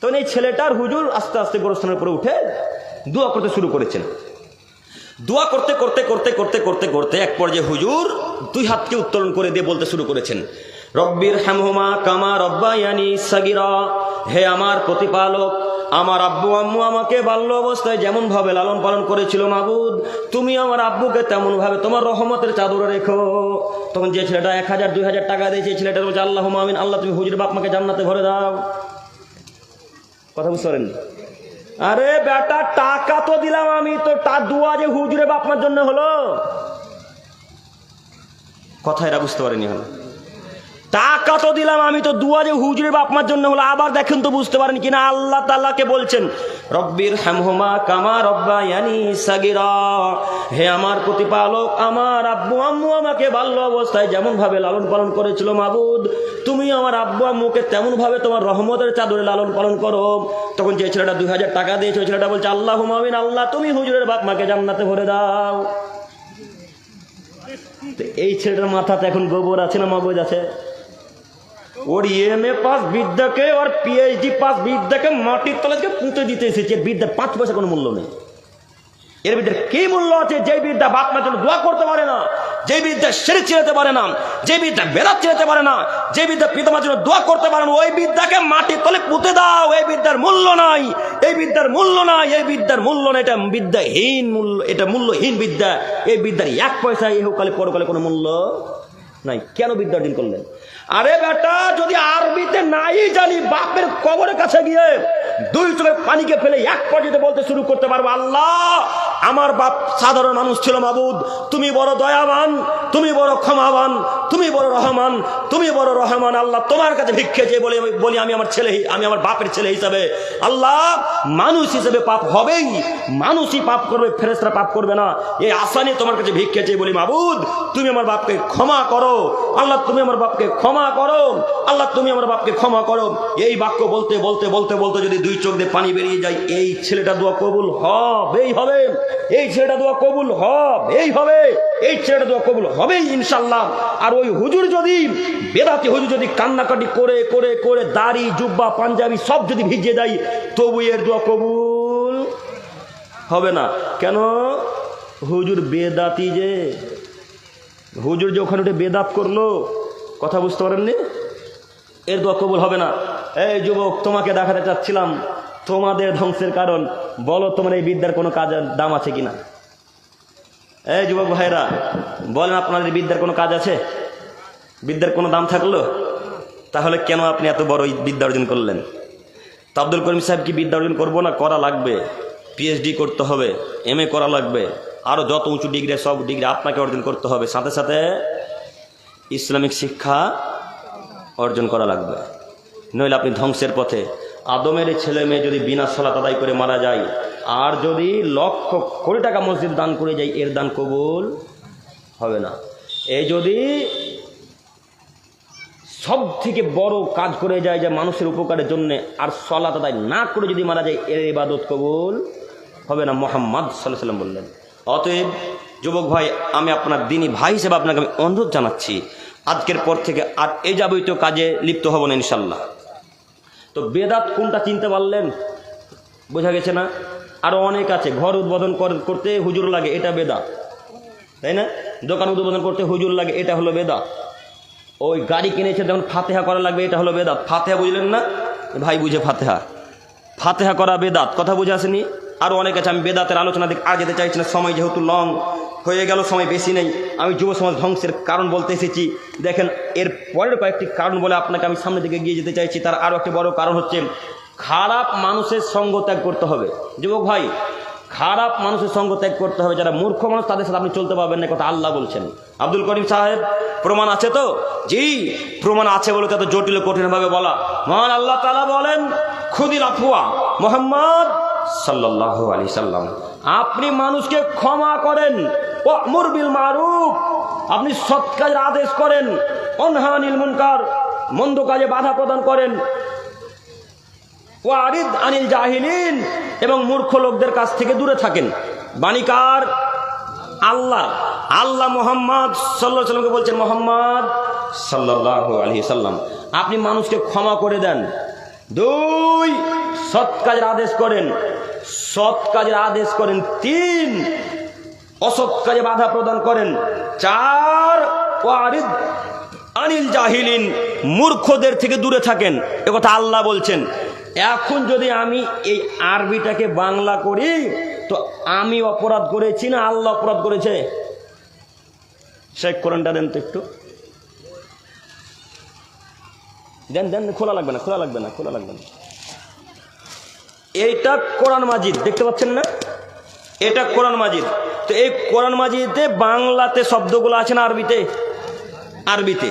তখন এই ছেলেটার হুজুর আস্তে আস্তে গোরস্থানের উপরে উঠে দোয়া করতে শুরু করেছেন। দোয়া করতে করতে করতে করতে করতে করতে এক পর্যায়ে হুজুর 2 হাতকে উত্তোলন করে দিয়ে বলতে শুরু করেছেন, রব্বির হামহুমা কামা রব্বায়ানি সাগীরা, হে আমার প্রতিপালক, আমার আব্বু আম্মু আমাকে বাল্য অবস্থায় যেমন ভাবে লালন পালন করেছিল মাবুদ, তুমি আমার আব্বুকে তেমন ভাবে তোমার রহমতের চাদরে রেখো। তখন যে ছেলেটা 1000-2000 টাকা দিয়েছে, ছেলেটা বলছে, আল্লাহুম্মা আমিন, আল্লাহ তুমি হুজুরের বাপ মাকে জান্নাতে ভরে দাও। কথা বুঝতে পারেন? আরে বেটা, টাকা তো দিলাম আমি, তো তার দোয়া যে হুজুরের বাপ মার জন্য হলো, কথা এরা বুঝতে পারেনি। হলো টাকা তো দিলাম আমি, তো দোয়া যে হুজুরের বাপ মার জন্য হলো। আবার দেখেন তো বুঝতে পারেন কিনা, আল্লাহ তাআলাকে বলছেন, রব্বির হামহুমা কামা রব্বায়ানি সাগীরা, হে আমার প্রতিপালক, আমার আব্বু আম্মু আমাকে বাল্য অবস্থায় যেমন ভাবে লালন পালন করেছিল মাবুদ, তুমি আমার আব্বু আম্মুকে তেমন ভাবে তোমার রহমতের চাদরে লালন পালন করো। তখন যে ছেলেটা 2000 টাকা দিয়েছে, ওই ছেলেটা বলছে, আল্লাহুম্মা আমিন, আল্লাহ তুমি হুজুরের বাপ মাকে জান্নাতে ভরে দাও। এই ছেলেটার মাথাতে এখন গোবর আছে না মগজ আছে? ওর এমএ পাস বিদ্যাকে আর পিএইচডি পাস বিদ্যাকে মাটির তলাকে পুঁতে দিতে এসেছে। বিদ্যার 5 পয়সা কোনো মূল্য নেই। এর বিদ্যার কি মূল্য আছে? যে বিদ্যা বাপ মার জন্য দোয়া করতে পারে না, যে বিদ্যা শিরক ছেড়ে পারে না, যে বিদ্যা বেদাত ছেড়ে পারে না, যে বিদ্যা পিতামার জন্য দোয়া করতে পারে না, ওই বিদ্যাকে মাটির তলে পুঁতে দাও। এই বিদ্যার মূল্য নাই, এই বিদ্যার মূল্য নাই, এই বিদ্যার মূল্য নাই। এটা বিদ্যাহীন মূল্য, এটা মূল্যহীন বিদ্যা। এই বিদ্যার 1 পয়সা ইহকালে পরকালে কোনো মূল্য নাই। কেন বিদ্যা অর্জন করলেন? আরে বেটা, যদি আরবিতে নাই জানি, বাপের কবরের কাছে গিয়ে 2 চোখের পানিকে ফেলে 1 পর্যায়ে বলতে শুরু করতে পারবো, আল্লাহ আমার বাপ সাধারণ মানুষ ছিল মাবুদ, তুমি বড় দয়াবান, তুমি বড় ক্ষমাবান, তুমি বড় রহমান, তুমি বড় রহমান। আল্লাহ তোমার কাছে ভিক্ষে চেয়ে বলি আমি আমার ছেলে, আমি আমার বাপের ছেলে হিসাবে, আল্লাহ মানুষ হিসেবে পাপ হবেই, মানুষই পাপ করবে, ফেরেশতারা পাপ করবে না। এই আশা নিয়ে তোমার কাছে ভিক্ষে চেয়ে বলি, মাবুদ তুমি আমার বাপকে ক্ষমা করো, আল্লাহ তুমি আমার বাপকে ক্ষমা করো, আল্লাহ তুমি আমার বাপকে ক্ষমা করো। এই বাক্য বলতে বলতে বলতে বলতে যদি 2 চোখ দিয়ে পানি বেরিয়ে যায়, এই ছেলেটা দোয়া কবুল হবেই হবে, এই ছেলেটা দোয়া কবুল হবেই হবে, এই ছেলেটা দোয়া কবুল হবেই ইনশাল্লাহ। আর ওই হুজুর যদি, বেদাতি হুজুর যদি কান্নাকাটি করে করে করে দাড়ি জুব্বা পাঞ্জাবি সব যদি ভিজিয়ে দেয়, তবু এর দোয়া কবুল হবে না। কেন? হুজুর বেদাতি, যে হুজুর যে ওখানে উঠে বেদাত করলো, কথা বুঝতে পারেননি, এর দোয়া কবুল হবে না। এই যুবক, তোমাকে দেখাতে চাচ্ছিলাম তোমাদের ধ্বংসের কারণ। বলো তোমার এই বিদ্যার কোনো কাজের দাম আছে কিনা? এই যুবক ভাইরা বলেন, আপনাদের বিদ্যার কোনো কাজ আছে? বিদ্যার কোনো দাম থাকলো? তাহলে কেন আপনি এত বড় বিদ্যা অর্জন করলেন? তো আব্দুল করিম সাহেব কি বিদ্যা অর্জন করবো না? করা লাগবে, পিএইচডি করতে হবে, এমএ করা লাগবে, আরও যত উঁচু ডিগ্রি সব ডিগ্রি আপনাকে অর্জন করতে হবে। সাথে সাথে ইসলামিক শিক্ষা অর্জন করা লাগবে, নইলে আপনি ধ্বংসের পথে। আদমের ছেলে মেয়ে যদি বিনা সালাত আদায় করে মারা যায়, আর যদি লক্ষ কোটি টাকা মসজিদ দান করে যায়, এর দান কবুল হবে না। এই যদি সব থেকে বড় কাজ করে যায় যে মানুষের উপকারের জন্য, আর সালাত আদায় না করে যদি মারা যায়, এর ইবাদত কবুল হবে না, মুহাম্মদ সাল্লাল্লাহু আলাইহি ওয়াসাল্লাম বললেন। অতএব যুবক ভাই, আমি আপনার দিনী ভাই হিসেবে আপনাকে আমি অনুরোধ জানাচ্ছি, আজকের পর থেকে আর এই যাবতীয় কাজে লিপ্ত হব না ইনশাল্লাহ। তো বেদাত কোনটা চিনতে পারলেন? বোঝা গেছে না? আরও অনেক আছে। ঘর উদ্বোধন করতে হুজুর লাগে, এটা বেদাত, তাই না? দোকান উদ্বোধন করতে হুজুর লাগে, এটা হলো বেদাত। ওই গাড়ি কিনেছে যখন ফাতেহা করা লাগবে, এটা হলো বেদাত। ফাতেহা বুঝলেন না ভাই? বুঝে ফাতেহা, ফাতেহা করা বেদাত, কথা বুঝে আসেনি? আরও অনেক আছে। আমি বেদাতের আলোচনা দিকে আর যেতে চাইছি না, সময় যেহেতু লং হয়ে গেল, সময় বেশি নেই। আমি যুব সমাজ ধ্বংসের কারণ বলতে এসেছি। দেখেন, এর পরের কয়েকটি কারণ বলে আপনাকে আমি সামনের দিকে গিয়ে যেতে চাইছি। তার আরও একটি বড় কারণ হচ্ছে খারাপ মানুষের সঙ্গ ত্যাগ করতে হবে। যুবক ভাই, খারাপ মানুষের সঙ্গ ত্যাগ করতে হবে, যারা মূর্খ মানুষ তাদের সাথে আপনি চলতে পারবেন না, কথা আল্লাহ বলছেন। আব্দুল করিম সাহেব প্রমাণ আছে তো? জি, প্রমাণ আছে বলে তো জটিল কঠিনভাবে বলা। মহান আল্লাহ তাআলা বলেন খুদিল আফওয়া মুহাম্মদ সাল্লাল্লাহু আলাইহি সাল্লাম, আপনি মানুষকে ক্ষমা করেন, ওয়ামুর বিল মারুফ, আপনি সৎ কাজের আদেশ করেন, অনহা আনিল মুনকার, মন্দ কাজে বাধা প্রদান করেন, ওয়ারিদ আনিল জাহিলিন, এবং মূর্খ লোকদের কাছ থেকে দূরে থাকেন। বাণীকার আল্লাহ, আল্লাহ মুহাম্মদ সাল্লাল্লাহু আলাইহি সাল্লামকে বলছেন, মুহাম্মদ সাল্লাল্লাহু আলাইহি সাল্লাম আপনি মানুষকে ক্ষমা করে দেন। 2, সৎ কাজের আদেশ করেন, সৎ কাজের আদেশ করেন। 3, অসৎ কাজে বাধা প্রদান করেন। 4, ওয়ারিদ আনিল জাহিলিন, মূর্খদের থেকে দূরে থাকেন। একথা আল্লাহ বলছেন। এখন যদি আমি এই আরবিটাকে বাংলা করি তো আমি অপরাধ করেছি না আল্লাহ অপরাধ করেছে? শেখ কোরআনটা দেন তো একটু, দেন দেন, খোলা লাগবে না, খোলা লাগবে না, খোলা লাগবে না। এইটা কোরআন মাজিদ দেখতে পাচ্ছেন না? এটা কোরআন মাজিদ। তো এই কোরআন মাজিদে বাংলাতে শব্দগুলো আছে না আরবিতে? আরবিতে।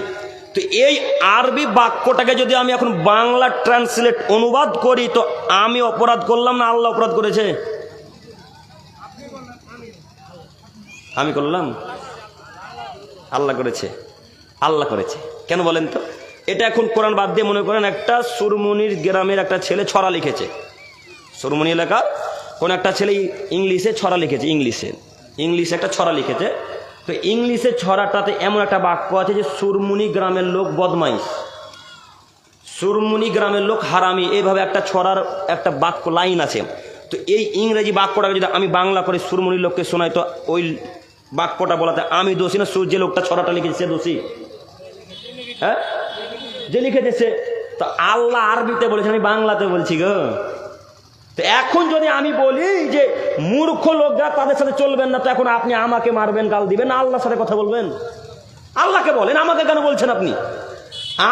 তো এই আরবি বাক্যটাকে যদি আমি এখন বাংলা ট্রান্সলেট অনুবাদ করি তো আমি অপরাধ করলাম না আল্লাহ অপরাধ করেছে? আমি করলাম? আল্লাহ করেছে। আল্লাহ করেছে। কেন বলেন তো? এটা এখন কোরআন বাদ দিয়ে মনে করেন একটা সুরমনির গ্রামের একটা ছেলে ছড়া লিখেছে, সুরমনি এলাকার কোন একটা ছেলে ইংলিশে ছড়া লিখেছে, ইংলিশে একটা ছড়া লিখেছে। তো ইংলিশের ছড়াটাতে এমন একটা বাক্য আছে যে সুরমুনি গ্রামের লোক বদমাইশ, সুরমুনি গ্রামের লোক হারামি, এইভাবে একটা ছড়ার একটা বাক্য লাইন আছে। তো এই ইংরেজি বাক্যটাকে যদি আমি বাংলা করে সুরমুনির লোককে শোনাই তো ওই বাক্যটা বলাতে আমি দোষী না যে লোকটা ছড়াটা লিখেছে সে দোষী? হ্যাঁ, যে লিখেছে। তো আল্লাহ আরবিতে বলেছেন, আমি বাংলাতে বলছি গো। তো এখন যদি আমি বলি যে মূর্খ লোকরা তাদের সাথে চলবেন না, তো এখন আপনি আমাকে মারবেন, গাল দিবেন না আল্লাহর সাথে কথা বলবেন? আল্লাহকে বলেন, আমাকে কেন বলছেন আপনি?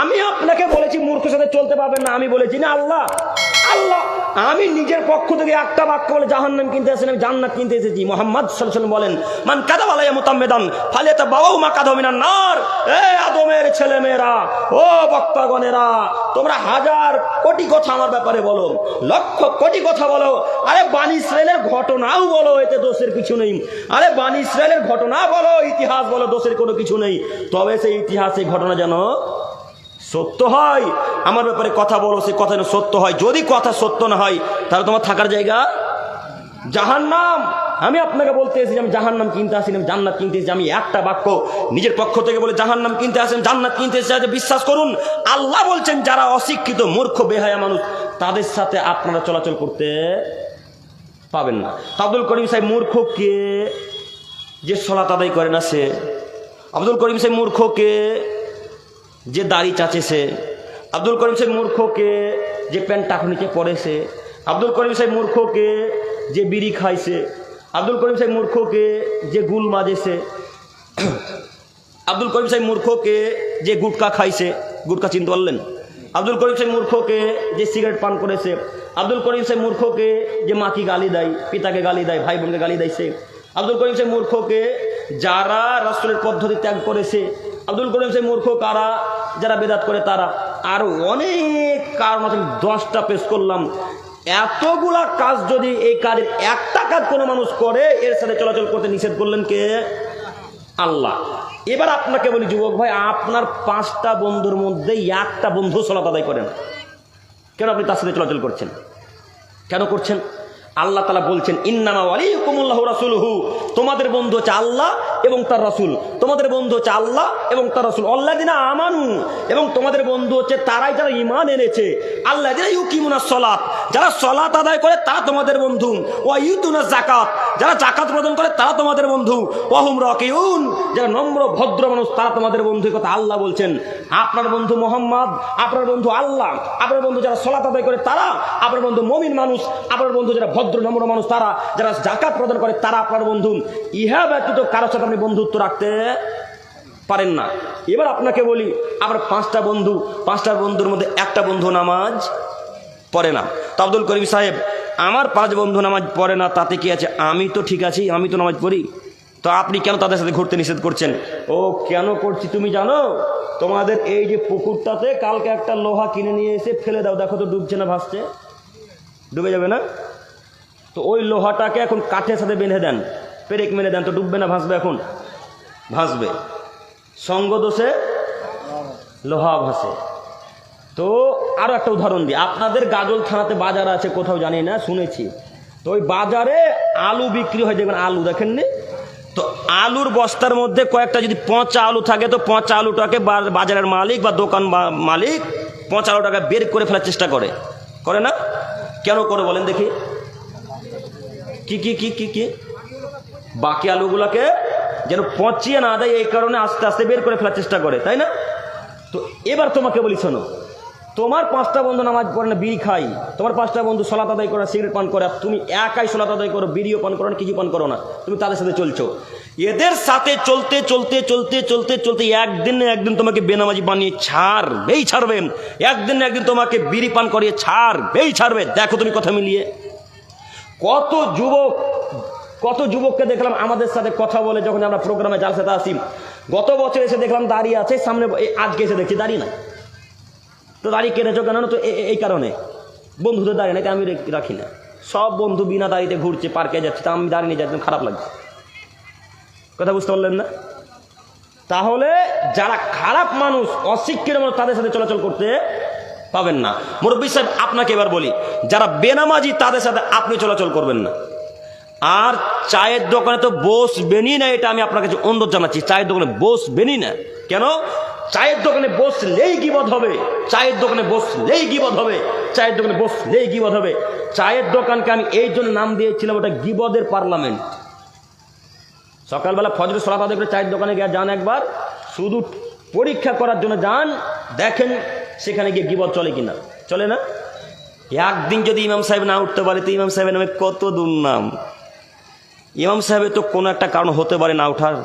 আমি আপনাকে বলেছি মূর্খ সাথে চলতে পারবেন না, আমি বলেছি না আল্লাহ? আল্লাহ আমি নিজের পক্ষ থেকে একটা বাক্য বলে জাহান্নাম কিনতে এসেছি, আমি জান্নাত কিনতে এসেছি। মুহাম্মদ সাল্লাল্লাহু আলাইহি ওয়াসাল্লাম বলেন, মান কাযাবা আলাইয়া মুতাম্মিদান ফালিয়াতাবাওয়া মাকাদাহু মিনান নার। এ আদমের ছেলে মেয়েরা, ও বক্তাগণেরা, তোমরা হাজার কোটি কথা আমার ব্যাপারে বলো, লক্ষ কোটি কথা বলো, আরে বানি ইসরায়েলের ঘটনাও বলো, এতে দোষের কিছু নেই। আরে বানি ইসরায়েলের ঘটনা বলো, ইতিহাস বলো, দোষের কোনো কিছু নেই। তবে সেই ইতিহাস, এই ঘটনা যেন সত্য হয়। আমার ব্যাপারে কথা বলো, সে কথা যেন সত্য হয়। যদি কথা সত্য না হয় তাহলে তোমার থাকার জায়গা জাহান্নাম। আমি আপনাকে বলতে এসেছি আমি জাহান্নাম কিনতে আসিনি, আমি জান্নাত কিনতে এসেছি। আমি একটা বাক্য নিজের পক্ষ থেকে বলে জাহান্নাম কিনতে আসেন, জান্নাত কিনতে এসেছে। বিশ্বাস করুন, আল্লাহ বলছেন যারা অশিক্ষিত মূর্খ বেহায়া মানুষ তাদের সাথে আপনারা চলাচল করতে পাবেন না। আব্দুল করিম সাহেব মূর্খ কে? যে সালাত আদায় করে না সে। আব্দুল করিম সাহেব মূর্খ কে? যে দাড়ি চাচেছে। আব্দুল করিম সাহেব মূর্খ কে? যে প্যান্ট টাকুনিতে পড়েছে। আব্দুল করিম সাহেব মূর্খ কে? যে বিড়ি খাইছে। আব্দুল করিম সাহেব মূর্খ কে? যে গুল মাজেছে। আব্দুল করিম সাহেব মূর্খ কে? যে গুটকা খাইছে। গুটকা চিনতে পারলেন? আব্দুল করিম সাহেব মূর্খ কে? যে সিগারেট পান করেছে। আব্দুল করিম সাহেব মূর্খ কে? যে মাকে গালি দেয়, পিতাকে গালি দেয়, ভাই বোনকে গালি দেয়ছে। আব্দুল করিম সাহেব মূর্খ কে? যারা রাসূলের পদ্ধতি ত্যাগ করেছে। আব্দুল করিম সাহেব মূর্খ কারা? যারা বেদাত করে তারা। আরো অনেক কারণ আছে, 10টা পেশ করলাম। এতগুলা কাজ যদি এই কাজের একটা কাজ কোনো মানুষ করে, এর সাথে চলাচল করতে নিষেধ করলেন কে? আল্লাহ। এবার আপনাকে বলি যুবক ভাই, আপনার 5টা বন্ধুর মধ্যে একটা বন্ধু সালাত আদায় করেন, কেন আপনি তার সাথে চলাচল করছেন? কেন করছেন? আল্লাহ তাআলা বলছেন, ইন্নামা ওয়ালিয়ুকুমুল্লাহু রাসূলুহু, তোমাদের বন্ধু হচ্ছে আল্লাহ এবং তার রাসূল। তোমাদের বন্ধু হচ্ছে আল্লাহ এবং তার রাসূল। আল্লাযিনা আমানু, এবং তোমাদের বন্ধু হচ্ছে তারাই যারা ঈমান এনেছে। আল্লাযিনা ইউকিমুনাস সালাত, যারা সালাত আদায় করে তারা তোমাদের বন্ধু। ওয়া ইউতুনাজ যাকাত, যারা যাকাত প্রদান করে তারা তোমাদের বন্ধু। ওয়া হুম রাকিউন, যারা নম্র ভদ্র মানুষ তারা তোমাদের বন্ধু। কথা আল্লাহ বলছেন। আপনার বন্ধু মুহাম্মদ, আপনার বন্ধু আল্লাহ, আপনার বন্ধু যারা সালাত আদায় করে তারা, আপনার বন্ধু মুমিন মানুষ, আপনার বন্ধু যারা ভদ্র নম্র মানুষ তারা, যারা যাকাত প্রদান করে তারা আপনার বন্ধু। ইহা ব্যতীত কারোর সাথে আপনি বন্ধুত্ব রাখতে পারেন না। এবার আপনাকে বলি, আমার 5টা বন্ধু, 5টা বন্ধুর মধ্যে একটা বন্ধু নামাজ পড়ে না। তো আব্দুল করিম সাহেব আমার 5 বন্ধু নামাজ পড়ে না, তাতে কি আছে? আমি তো ঠিক আছি, আমি তো নামাজ পড়ি, তো আপনি কেন তাদের সাথে ঘুরতে নিষেধ করছেন? ও কেন করছি তুমি জানো? তোমাদের এই যে পুকুরটাতে কালকে একটা লোহা কিনে নিয়ে এসে ফেলে দাও, দেখো তো ডুবছে না ভাসছে? ডুবে যাবে না? তো ওই লোহাটাকে এখন কাঠের সাথে বেঁধে দেন, পেরেক মেরে দেন, তো ডুববে না ভাসবে? এখন ভাসবে। সঙ্গ দোষে লোহা ভাসে। তো আরও একটা উদাহরণ দিই, আপনাদের গাজল থানাতে বাজার আছে কোথাও জানি না, শুনেছি। তো ওই বাজারে আলু বিক্রি হয়, দেখবেন আলু দেখেননি? তো আলুর বস্তার মধ্যে কয়েকটা যদি পচা আলু থাকে, তো পচা আলুটাকে বাজারের মালিক বা দোকান মালিক পচা আলুটাকে বের করে ফেলার চেষ্টা করে, করে না? কেন করে বলেন দেখি? কি কি কি কি কি বাকি আলুগুলাকে যেন পচিয়ে না দেয়, এই কারণে আস্তে আস্তে বের করে ফেলার চেষ্টা করে, তাই না? তো এবার তোমাকে বলি শোনো, তোমার 5টা বন্ধু নামাজ পড়ে না, বিড়ি খাই, তোমার 5টা বন্ধু সালাত আদায় করে, সিগারেট পান করে, তুমি একাই সালাত আদায় করো, বিড়িও পান করো না, কিছু পান করো না, তুমি তাদের সাথে চলছো। এদের সাথে চলতে চলতে চলতে চলতে চলতে একদিন না একদিন তোমাকে বেনামাজি বানিয়ে ছাড়বেই ছাড়বে, একদিন না একদিন তোমাকে বিড়ি পান করিয়ে ছাড়বেই ছাড়বে। দেখো তুমি কথা মিলিয়ে কত যুবককে দেখলাম আমাদের সাথে কথা বলে, যখন আমরা প্রোগ্রামে জালসাতে আসি, গত বছর এসে দেখলাম দাঁড়িয়ে আছে সামনে, আজকে এসে দেখছি দাঁড়িয়ে নাই। তো দাঁড়িয়ে কেটেছো কেন? তো এই কারণে বন্ধুদের দাঁড়িয়ে নাই, আমি রাখি না। সব বন্ধু বিনা দাঁড়িয়ে ঘুরছে, পার্কে যাচ্ছে, তা আমি দাঁড়িয়ে নিয়ে যাচ্ছি, খারাপ লাগছে। কথা বুঝতে পারলেন না? তাহলে যারা খারাপ মানুষ, অশিক্ষিত মানুষ, তাদের সাথে চলাচল করতে পাবেন না। মুরব্বী সাহেব আপনাকে এবার বলি, যারা বেনামাজি তাদের সাথে আপনি চলাচল করবেন না। আর চায়ের দোকানে তো বসবেনই না, এটা আমি আপনার কাছে অনুরোধ জানাচ্ছি, চায়ের দোকানে বসবেনই না। কেন? চায়ের দোকানে বসলেই গীবত হবে, চায়ের দোকানে বসলেই গীবত হবে, চায়ের দোকানে বসলেই গীবত হবে। চায়ের দোকানকে আমি এই জন্য নাম দিয়েছিলাম, ওটা গীবতের পার্লামেন্ট। সকালবেলা ফজরের সালাত আদায় করে চায়ের দোকানে গিয়ে যান, একবার শুধু পরীক্ষা করার জন্য যান, দেখেন সেখানে গিয়ে গীবত চলে কিনা। চলে না? একদিন যদি ইমাম সাহেব না উঠতে পারে, তো ইমাম সাহেবের নামে কত দুর্নাম। ইমাম সাহেবের তো কোনো একটা কারণ হতে পারে না উঠার,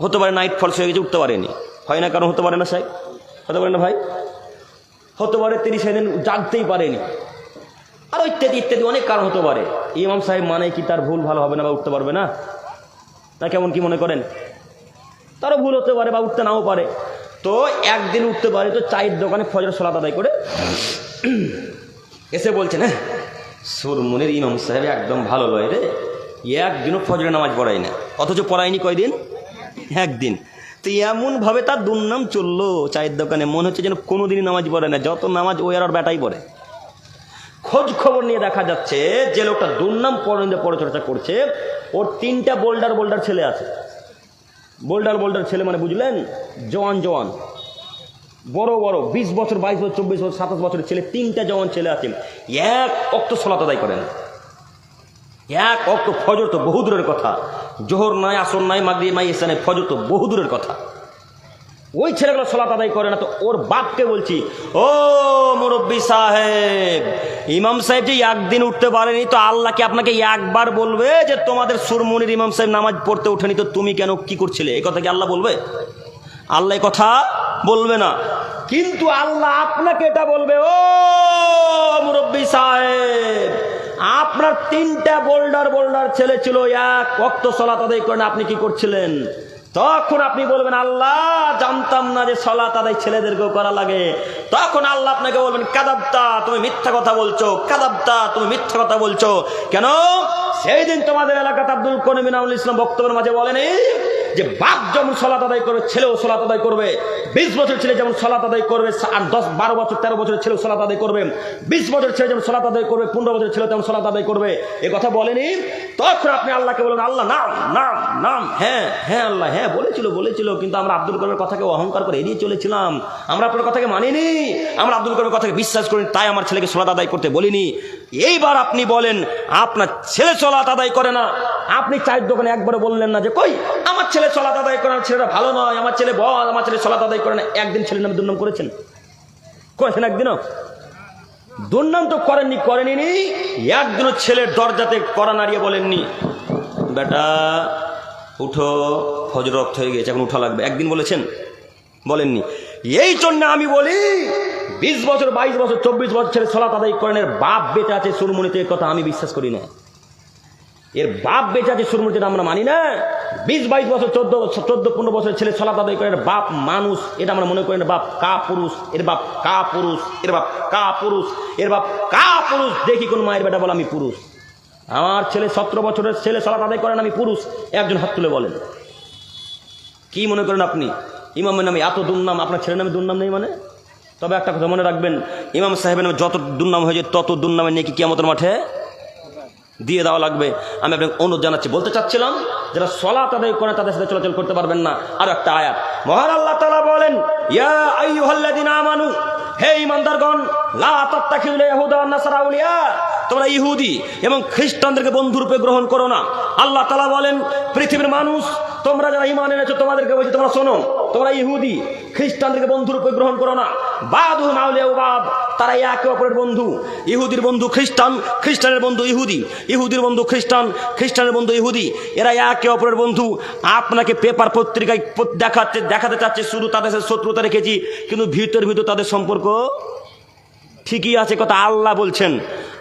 হতে পারে নাইট ফলস হয়ে গেছে, উঠতে পারেনি, হয় না? কারণ হতে পারে না সাহেব, হতে পারে না ভাই, হতে পারে তিনি সেদিন জাগতেই পারেনি, আর ইত্যাদি ইত্যাদি অনেক কারণ হতে পারে। ইমাম সাহেব মানে কি তার ভুল ভালো হবে না বা উঠতে পারবে না? তা কেমন কি মনে করেন? তারও ভুল হতে পারে বা উঠতে নাও পারে। তো একদিন উঠতে পারে, তো চায়ের দোকানে ফজর সালাত আদায় করে এসে বলছেন, হ্যাঁ সুরমুনির ইমাম সাহেব একদম ভালো লয় রে, একদিনও ফজরের নামাজ পড়ায় না, অথচ পড়ায়নি কয়দিন? একদিন। তো এমনভাবে তার দুর্নাম চললো চায়ের দোকানে, মনে হচ্ছে যেন কোনোদিনই নামাজ পড়ে না, যত নামাজ ওই আর বেটাই পড়ে। খোঁজ খবর নিয়ে দেখা যাচ্ছে যে লোকটা দুর্নাম পড়াচর্চা করছে, ওর 3টা বোল্ডার ছেলে আছে। বোল্ডার ছেলে মানে বুঝলেন? জওয়ান বড় 20 বছর, 22 বছর, 24 বছর, 27 বছরের ছেলে, 3টা জওয়ান ছেলে আছে। এক ওয়াক্ত সালাত আদায় করেন, এক ওয়াক্ত। ফজর তো বহু দূরের কথা, জোহর নাই, আসর নাই, মাগরিব নাই, ইশা নাই, ফজর তো বহু দূরের কথা। ওই ছেলেগুলো সালাত আদায় করে না। তো ওর বাপকে বলছি, ও মুরব্বী সাহেব, ইমাম সাহেব যে একদিন উঠতে পারেনি, তো আল্লাহ কি আপনাকে একবার বলবে যে তোমাদের সুরমুনির ইমাম সাহেব নামাজ পড়তে ওঠেনি, তো তুমি কেন কি করছিলে? এই কথা কি আল্লাহ বলবে? আল্লাহ এই কথা বলবে না। কিন্তু আল্লাহ আপনাকে এটা বলবে, ও মুরব্বী সাহেব, আপনার 3টা বোল্ডার ছেলে ছিল, এক ওয়াক্ত সালাত আদায় করেন, আপনি কি করছিলেন? তখন আপনি বলবেন, আল্লাহ জানতাম না যে সালাত আদায় ছেলেদেরকেও করা লাগে। তখন আল্লাহ আপনাকে বলবেন, কাযাবতা, তুমি মিথ্যা কথা বলছো, কাযাবতা, তুমি মিথ্যা কথা বলছো। কেন? সেই দিন তোমাদের এলাকাতে আব্দুল করিম ইনামুল ইসলাম বক্তব্যের মাঝে বলেনি যে বাপ যেমন সালাত আদায় করবে, ছেলেও সালাত আদায় করবে। 20 বছর ছেলে যেমন সালাত আদায় করবে, আর 10, 12 বছর, 13 বছরের ছেলেও সালাত আদায় করবে। 20 বছর ছেলে যেমন সালাত আদায় করবে, 15 বছরের ছেলে তেমন সালাত আদায় করবে। এ কথা বলেনি। তখন আপনি আল্লাহকে বলবেন, আল্লাহ নাম, হ্যাঁ আল্লাহ, হ্যাঁ বলেছিল, কিন্তু আমরা আব্দুল করিমের কথাকে অহংকার করে এড়িয়ে চলেছিলাম, আমরা আপনার কথাকে মানিনি, আমরা আব্দুল করিমের কথাকে বিশ্বাস করিনি, তাই আমার ছেলেকে সালাত আদায় করতে বলিনি। এইবার আপনি বলেন, আপনার ছেলে সালাত আদায় করে না, আপনি চায়ের দোকানে একবারে বললেন না যে কই আমার ছেলে সালাত আদায় করে না, ছেলেটা ভালো নয়, আমার ছেলে বল, আমার ছেলে সালাত আদায় করে না। একদিন ছেলের নামে দুর্নাম করেছেন? একদিনও দুর্নাম তো করেননি। একদিনও ছেলের দরজাতে কড়া নাড়িয়ে বলেননি, বেটা উঠো, ফজর ওয়াক্ত হয়ে গেছে, এখন উঠা লাগবে, একদিন বলেছেন? বলেননি। এই জন্য আমি বলি, 20 বছর 22 বছর 24 বছর ছেলে সালাত আদায় করেন, এর বাপ বেঁচে আছে সুরমনিতে, এই কথা আমি বিশ্বাস করি না। এর বাপ বেঁচে আছে সুরমনিতে আমরা মানি না। 20-22 বছর 14-15 বছর ছেলে সালাত আদায় করে, এর বাপ মানুষ, এটা আমরা মনে করি না। বাপ কা পুরুষ, এর বাপ কা পুরুষ, এর বাপ কা পুরুষ, এর বাপ কা পুরুষ। দেখি কোন মায়ের বেটা বলে আমি পুরুষ। আমার ছেলে 17 বছরের ছেলে সালাত আদায় করেন, আমি পুরুষ। একজন হাত তুলে বলেন। কি মনে করেন আপনি ইমামের নামে এত দুর্নাম, আপনার ছেলের নামে দুর্নাম নেই মানে? তবে একটা কথা মনে রাখবেন, ইমাম সাহেবের নামে যত দুর্নাম হয়ে যায় তত দুর্নামে নেকি কিয়ামতের মাঠে দিয়ে দেওয়া লাগবে। আমি আপনাকে অনুরোধ জানাচ্ছি, বলতে চাচ্ছিলাম যারা সালাত আদায় করেন তাদের সাথে চলাচল করতে পারবেন না। আর একটা আয়াত মহান আল্লাহ তাআলা বলেন, ইয়া আইয়ুহাল্লাযীনা আমানু, হে ঈমানদারগণ, লা তাত্তাখিযুল ইয়াহুদা ওয়ান নাসারা আউলিয়া, তোমরা ইহুদি এবং খ্রিস্টানদেরকে বন্ধুরূপে গ্রহণ করো না। আল্লাহ তাআলা বলেন, পৃথিবীর মানুষ, তোমরা যারা ঈমান এনেছো তোমাদেরকে বলছি, তোমরা শোনো, তোমরা ইহুদি খ্রিস্টানদেরকে বন্ধুরূপে গ্রহণ করো না। বাদুহুম আউলিয়াউ বাদ, তারা একে অপরের বন্ধু। ইহুদির বন্ধু খ্রিস্টান, খ্রিস্টানের বন্ধু ইহুদি, ইহুদির বন্ধু খ্রিস্টান, খ্রিস্টানের বন্ধু ইহুদি, এরা একে অপরের বন্ধু। আপনাকে পেপার পত্রিকায় দেখাতে চাচ্ছে শুধু তাদের সাথে শত্রুতা রেখেছি, কিন্তু ভিতর তাদের সম্পর্ক ঠিকই আছে। কথা আল্লাহ বলছেন।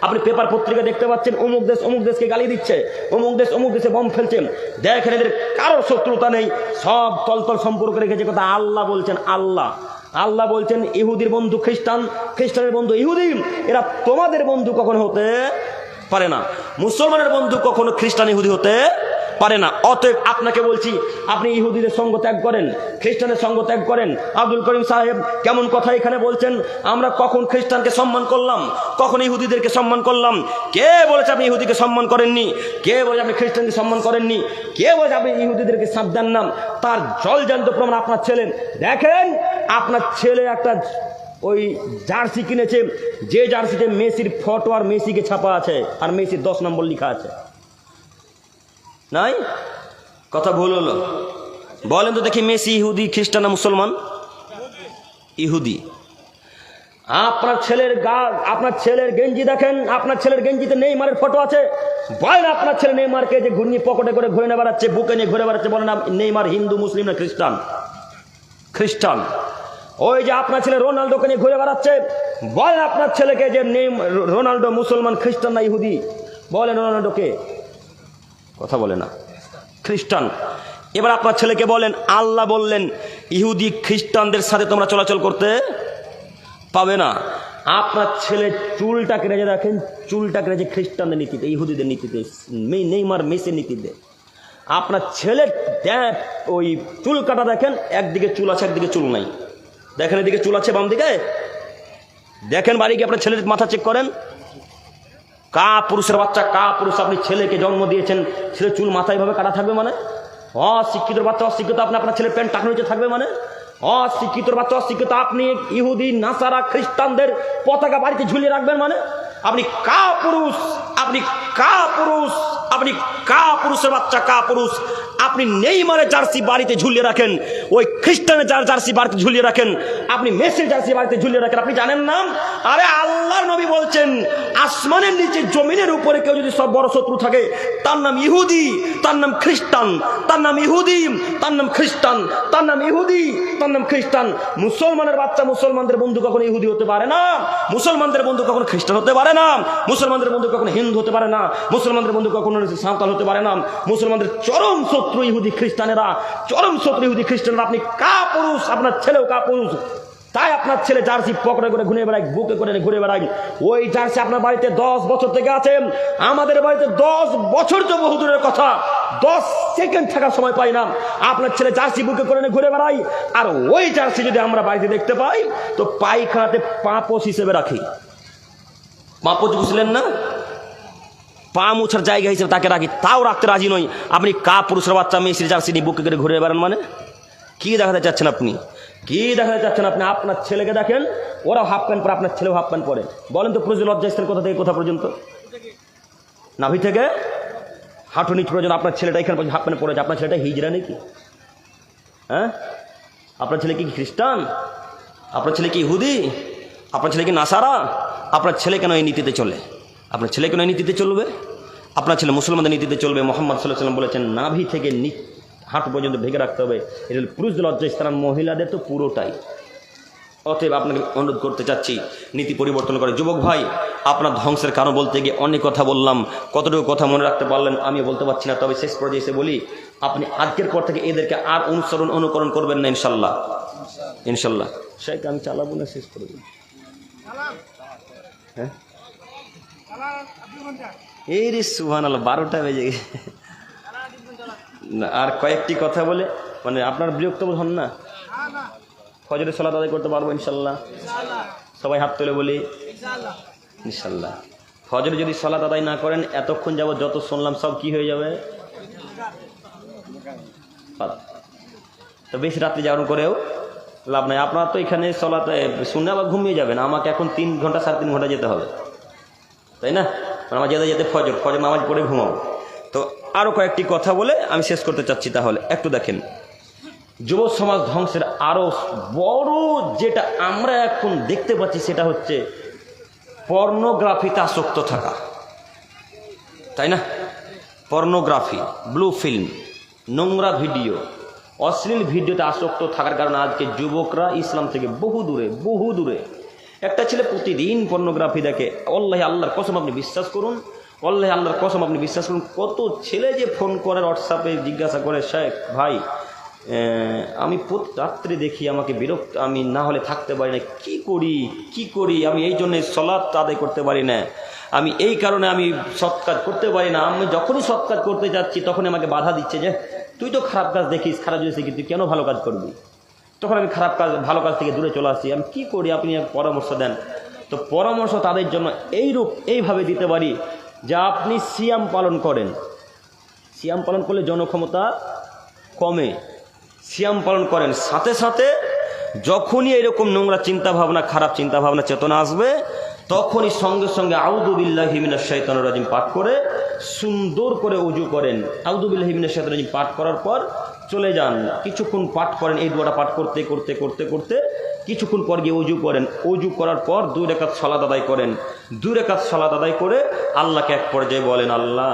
আপনি পেপার পত্রিকা দেখতে পাচ্ছেন অমুক দেশ অমুক দেশকে গালি দিচ্ছে, অমুক দেশ অমুক দেশে বম ফেলছে, দেখেন এদের কারোর শত্রুতা নেই, সব তলতল সম্পর্ক রেখেছে। কথা আল্লাহ বলছেন। আল্লাহ বলছেন ইহুদির বন্ধু খ্রিস্টান, খ্রিস্টানের বন্ধু ইহুদি, এরা তোমাদের বন্ধু কখনো হতে পারে না। মুসলমানের বন্ধু কখনো খ্রিস্টান ইহুদি হতে পারে না। অতএব আপনাকে বলছি, আপনি ইহুদিদের সঙ্গ ত্যাগ করেন, খ্রিস্টানের সঙ্গ ত্যাগ করেন। আব্দুল করিম সাহেব কেমন কথা এখানে বলছেন? আমরা কখন খ্রিস্টানকে সম্মান করলাম, কখন ইহুদিদেরকে সম্মান করলাম? কে বলেছে আপনি ইহুদিকে সম্মান করেননি? কে বলেছে আপনি খ্রিস্টানকে সম্মান করেননি? কে বলেছে আপনি ইহুদিদেরকে সাথ দেন না? তার জলজান্ত প্রমাণ আপনার ছেলে। দেখেন, আপনার ছেলে একটা ওই জার্সি কিনেছে, যে জার্সিতে মেসির ফটো আর মেসিকে ছাপা আছে, আর মেসির 10 নম্বর লেখা আছে। নাই? কথা ভুল হলো? বলেন তো দেখি, মেসি ইহুদি, খ্রিস্টান না মুসলমান? ইহুদি। আপনার ছেলের গেঞ্জি দেখেন, আপনার ছেলের গেঞ্জিতে নেইমারের ফটো আছে। বলেন আপনার ছেলে নেইমারকে যে ঘূর্ণি পকেটে করে ঘুরে নিয়ে বেড়াচ্ছে, বুকে নিয়ে ঘুরে বেড়াচ্ছে, বলেন নেইমার হিন্দু, মুসলিম না খ্রিস্টান? খ্রিস্টান। ওই যে আপনার ছেলে রোনাল্ডোকে নিয়ে ঘুরে বেড়াচ্ছে, বলেন আপনার ছেলেকে যে রোনাল্ডো মুসলমান, খ্রিস্টান না ইহুদি? বলেন রোনাল্ডোকে। কথা বলে না, খ্রিস্টান। এবার আপনার ছেলেকে বলেন, আল্লাহ বললেন ইহুদি খ্রিস্টানদের সাথে তোমরা চলাচল করতে পাবে না। আপনার ছেলে চুলটাকে রেজে রাখেন, চুলটাকে রেজে খ্রিস্টানদের নীতিতে, ইহুদিদের নীতিতে, নেইমার মেসির নীতিতে। আপনার ছেলের ওই চুল কাটা দেখেন, একদিকে চুল আছে একদিকে চুল নাই। দেখেন এদিকে চুল আছে বাম দিকে, দেখেন বাড়ি গিয়ে আপনার ছেলের মাথা চেক করেন। কা পুরুষের বাচ্চা, কা পুরুষ আপনি ছেলেকে জন্ম দিয়েছেন, ছেলে চুল মাথায় ভাবে কাটা থাকবে মানে? অশিক্ষিত বাচ্চা অশিক্ষিত, আপনার ছেলের প্যান্ট টাকানো নিচে থাকবে মানে? অশিক্ষিত বাচ্চা অশিক্ষিত, আপনি ইহুদি নাসারা খ্রিস্টানদের পতাকা বাড়িতে ঝুলিয়ে রাখবেন মানে? আপনি কা পুরুষ, আপনি কা পুরুষ, আপনি কা পুরুষের বাচ্চা, কা পুরুষ। আপনি নেইমারের জার্সি বাড়িতে ঝুলিয়ে রাখেন, ওই খ্রিস্টানের জার্সি বাড়িতে ঝুলিয়ে রাখেন, আপনি মেসির জার্সি বাড়িতে ঝুলিয়ে রাখেন। আপনি জানেন না? আরে আল্লাহর নবী বলছেন, আসমানের নিচে জমিনের উপরে কেউ যদি সব বড় শত্রু থাকে, তার নাম ইহুদি, তার নাম খ্রিস্টান, তার নাম ইহুদি, তার নাম খ্রিস্টান, তার নাম ইহুদি, তার নাম খ্রিস্টান। মুসলমানের বাচ্চা মুসলমানদের বন্ধু কখনো ইহুদি হতে পারে না, মুসলমানদের বন্ধু কখনো খ্রিস্টান হতে পারে না, মুসলমানদের বন্ধু কখনো হিন্দু হতে পারে না, মুসলমানদের বন্ধু কখনো সাঁওতাল হতে পারে না। মুসলমানদের চরম শত্রু ইহুদি খ্রিস্টানেরা, চরম শত্রু ইহুদি খ্রিস্টানেরা। আপনি কা পুরুষ, আপনার ছেলেও কা পুরুষ। তাই আপনার ছেলে জার্সি পকেটে করে ঘুরে বেড়ায়, বুকে করে ঘুরে বেড়ায়। ওই জার্সি আপনার বাড়িতে 10 বছর থেকে আছে, আমাদের বাড়িতে 10 বছর তো বহু দূরের কথা, 10 সেকেন্ড থাকার সময় পাই না। আপনার ছেলে জার্সি বুকে করে ঘুরে বেড়াই, আর ওই জার্সি যদি আমরা বাড়িতে দেখতে পাই তো পায়খানাতে পাপোশ হিসেবে রাখি। পাপোশ বুঝলেন না? পা মুছার জায়গা হিসেবে তাকে রাখি, তাও রাখতে রাজি নই। আপনি কা পুরুষের বাচ্চা মেসির জার্সি নিয়ে বুকে করে ঘুরে বেড়ান মানে? কি দেখাতে চাচ্ছেন আপনি? কি দেখাতে চাচ্ছেন আপনি? আপনার ছেলেকে দেখেন, ওরাও হাফ প্যান্ট পরে, আপনার ছেলেও হাফ প্যান্ট পরে। বলেন তো প্রয়োজন লজ্জাস্থান কোথা থেকে কোথা পর্যন্ত? নাভি থেকে হাঁটু নিচ পর্যন্ত আপনার ছেলেটা এখানে হাফ প্যান্ট পরেছে। আপনার ছেলেটা হিজড়া নাকি? হ্যাঁ, আপনার ছেলে কি খ্রিস্টান? আপনার ছেলে কি ইহুদি? আপনার ছেলে কি নাসারা? আপনার ছেলে কেন এই নীতিতে চলে? আপনার ছেলে কেন এই নীতিতে চলবে? আপনার ছেলে মুসলমানদের নীতিতে চলবে। মুহাম্মদ সাল্লাল্লাহু আলাইহি ওয়াসাল্লাম বলেছেন, নাভি থেকে হাঁটু পর্যন্ত ঢেকে রাখতে হবে। এটা হল পুরুষদের লজ্জাস্থান, মহিলাদের তো পুরোটাই। অতএব আপনাকে অনুরোধ করতে চাচ্ছি নীতি পরিবর্তন করে। যুবক ভাই, আপনার ধ্বংসের কারণ বলতে গিয়ে অনেক কথা বললাম, কতটুকু কথা মনে রাখতে পারলেন আমি বলতে পারছি না। তবে শেষ পর্যায়ে এসে বলি, আপনি আজকের পর থেকে এদেরকে আর অনুকরণ করবেন না ইনশাল্লাহ। ইনশাল্লাহ সেটা আমি চালাবো না, শেষ করে দিন। হ্যাঁ এই রে সুবহানাল্লাহ, 12টা বেজে গেছে। আর কয়েকটি কথা বলে মানে আপনার বিরক্ত বোধ হন না? ফজরের সালাত আদায় করতে পারবো ইনশাল্লাহ। সবাই হাত তুলে বলি ইনশাল্লাহ। ফজরে যদি সালাত আদায় না করেন, এতক্ষণ যাবত যত শুনলাম সব কি হয়ে যাবে? তো বেশি রাত্রি জাগরণ করেও লাভ নাই। আপনার তো এখানে সালাত শুনে আবার ঘুমিয়ে যাবেন, আমাকে এখন 3 ঘন্টা 3.5 ঘন্টা যেতে হবে, তাই না? আমার যেতে যেতে ফজর নামাজ পড়ে ঘুমাবো। তো আরও কয়েকটি কথা বলে আমি শেষ করতে চাচ্ছি। তাহলে একটু দেখেন, যুব সমাজ ধ্বংসের আরো বড় যেটা আমরা এখন দেখতে পাচ্ছি সেটা হচ্ছে পর্নোগ্রাফিতে আসক্ত থাকা, তাই না? পর্নোগ্রাফি, ব্লু ফিল্ম, নোংরা ভিডিও, অশ্লীল ভিডিওতে আসক্ত থাকার কারণে আজকে যুবকরা ইসলাম থেকে বহু দূরে। একটা ছেলে প্রতিদিন পর্নোগ্রাফি দেখে, আল্লাহর কসম আপনি বিশ্বাস করুন, আল্লাহর কসম আপনি বিশ্বাস করুন, কত ছেলে যে ফোন করে হোয়াটসঅ্যাপে জিজ্ঞাসা করে, শেখ ভাই আমি রাত্রে দেখি, আমাকে বিরক্ত, আমি না হলে থাকতে পারি না, কি করি আমি এই জন্যে সালাত আদায় করতে পারি না, আমি এই কারণে আমি সৎ কাজ করতে পারি না, আমি যখনই সৎ কাজ করতে যাচ্ছি তখনই আমাকে বাধা দিচ্ছে যে তুই তো খারাপ কাজ দেখিস, খারাপ জিনিস দেখি, তুই কেন ভালো কাজ করবি? তখন আমি ভালো কাজ থেকে দূরে চলে আসছি, আমি কি করি? আপনি পরামর্শ দেন। তো পরামর্শ তাদের জন্য এইভাবে দিতে পারি যে আপনি সিয়াম পালন করেন। সিয়াম পালন করলে জনক্ষমতা কমে, সিয়াম পালন করেন, সাথে সাথে যখনই এরকম নোংরা চিন্তাভাবনা, খারাপ চিন্তাভাবনা, চেতনা আসবে, তখনই সঙ্গে সঙ্গে আউযু বিল্লাহি মিনাশ শাইতানির রাজিম পাঠ করে সুন্দর করে ওযু করেন। আউযু বিল্লাহি মিনাশ শাইতানির রাজিম পাঠ করার পর চলে যান, কিছুক্ষণ পাঠ করেন, এই দোয়াটা পাঠ করতে কিছুক্ষণ পর গিয়ে ওযু করেন। ওযু করার পর 2 রাকাত সালাত আদায় করেন। 2 রাকাত সালাত আদায় করে আল্লাহকে এক পর্যায়ে বলেন, আল্লাহ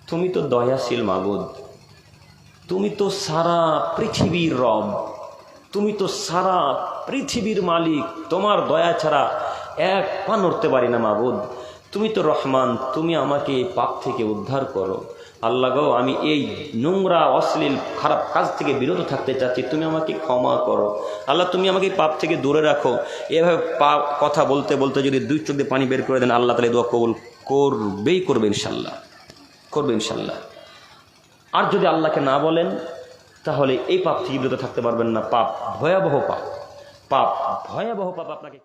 তুমি তো দয়াশীল মাবুদ, তুমি তো সারা পৃথিবীর রব, তুমি তো সারা পৃথিবীর মালিক, তোমার দয়া ছাড়া এক পা নড়তে পারি না মাবুদ, তুমি তো রহমান, তুমি আমাকে এই পাপ থেকে উদ্ধার করো। আল্লাহ গো, আমি এই নোংরা অশ্লীল খারাপ কাজ থেকে বিরত থাকতে চাচ্ছি, তুমি আমাকে ক্ষমা করো। আল্লাহ তুমি আমাকে এই পাপ থেকে দূরে রাখো। এভাবে কথা বলতে বলতে যদি 2 চোখ দিয়ে পানি বের করে দেন, আল্লাহ তাআলা দোয়া কবুল করবে ইনশাল্লাহ। আর যদি আল্লাহকে না বলেন, তাহলে এই পাপ থেকে বিরত থাকতে পারবেন না। পাপ ভয়াবহ পাপ আপনাকে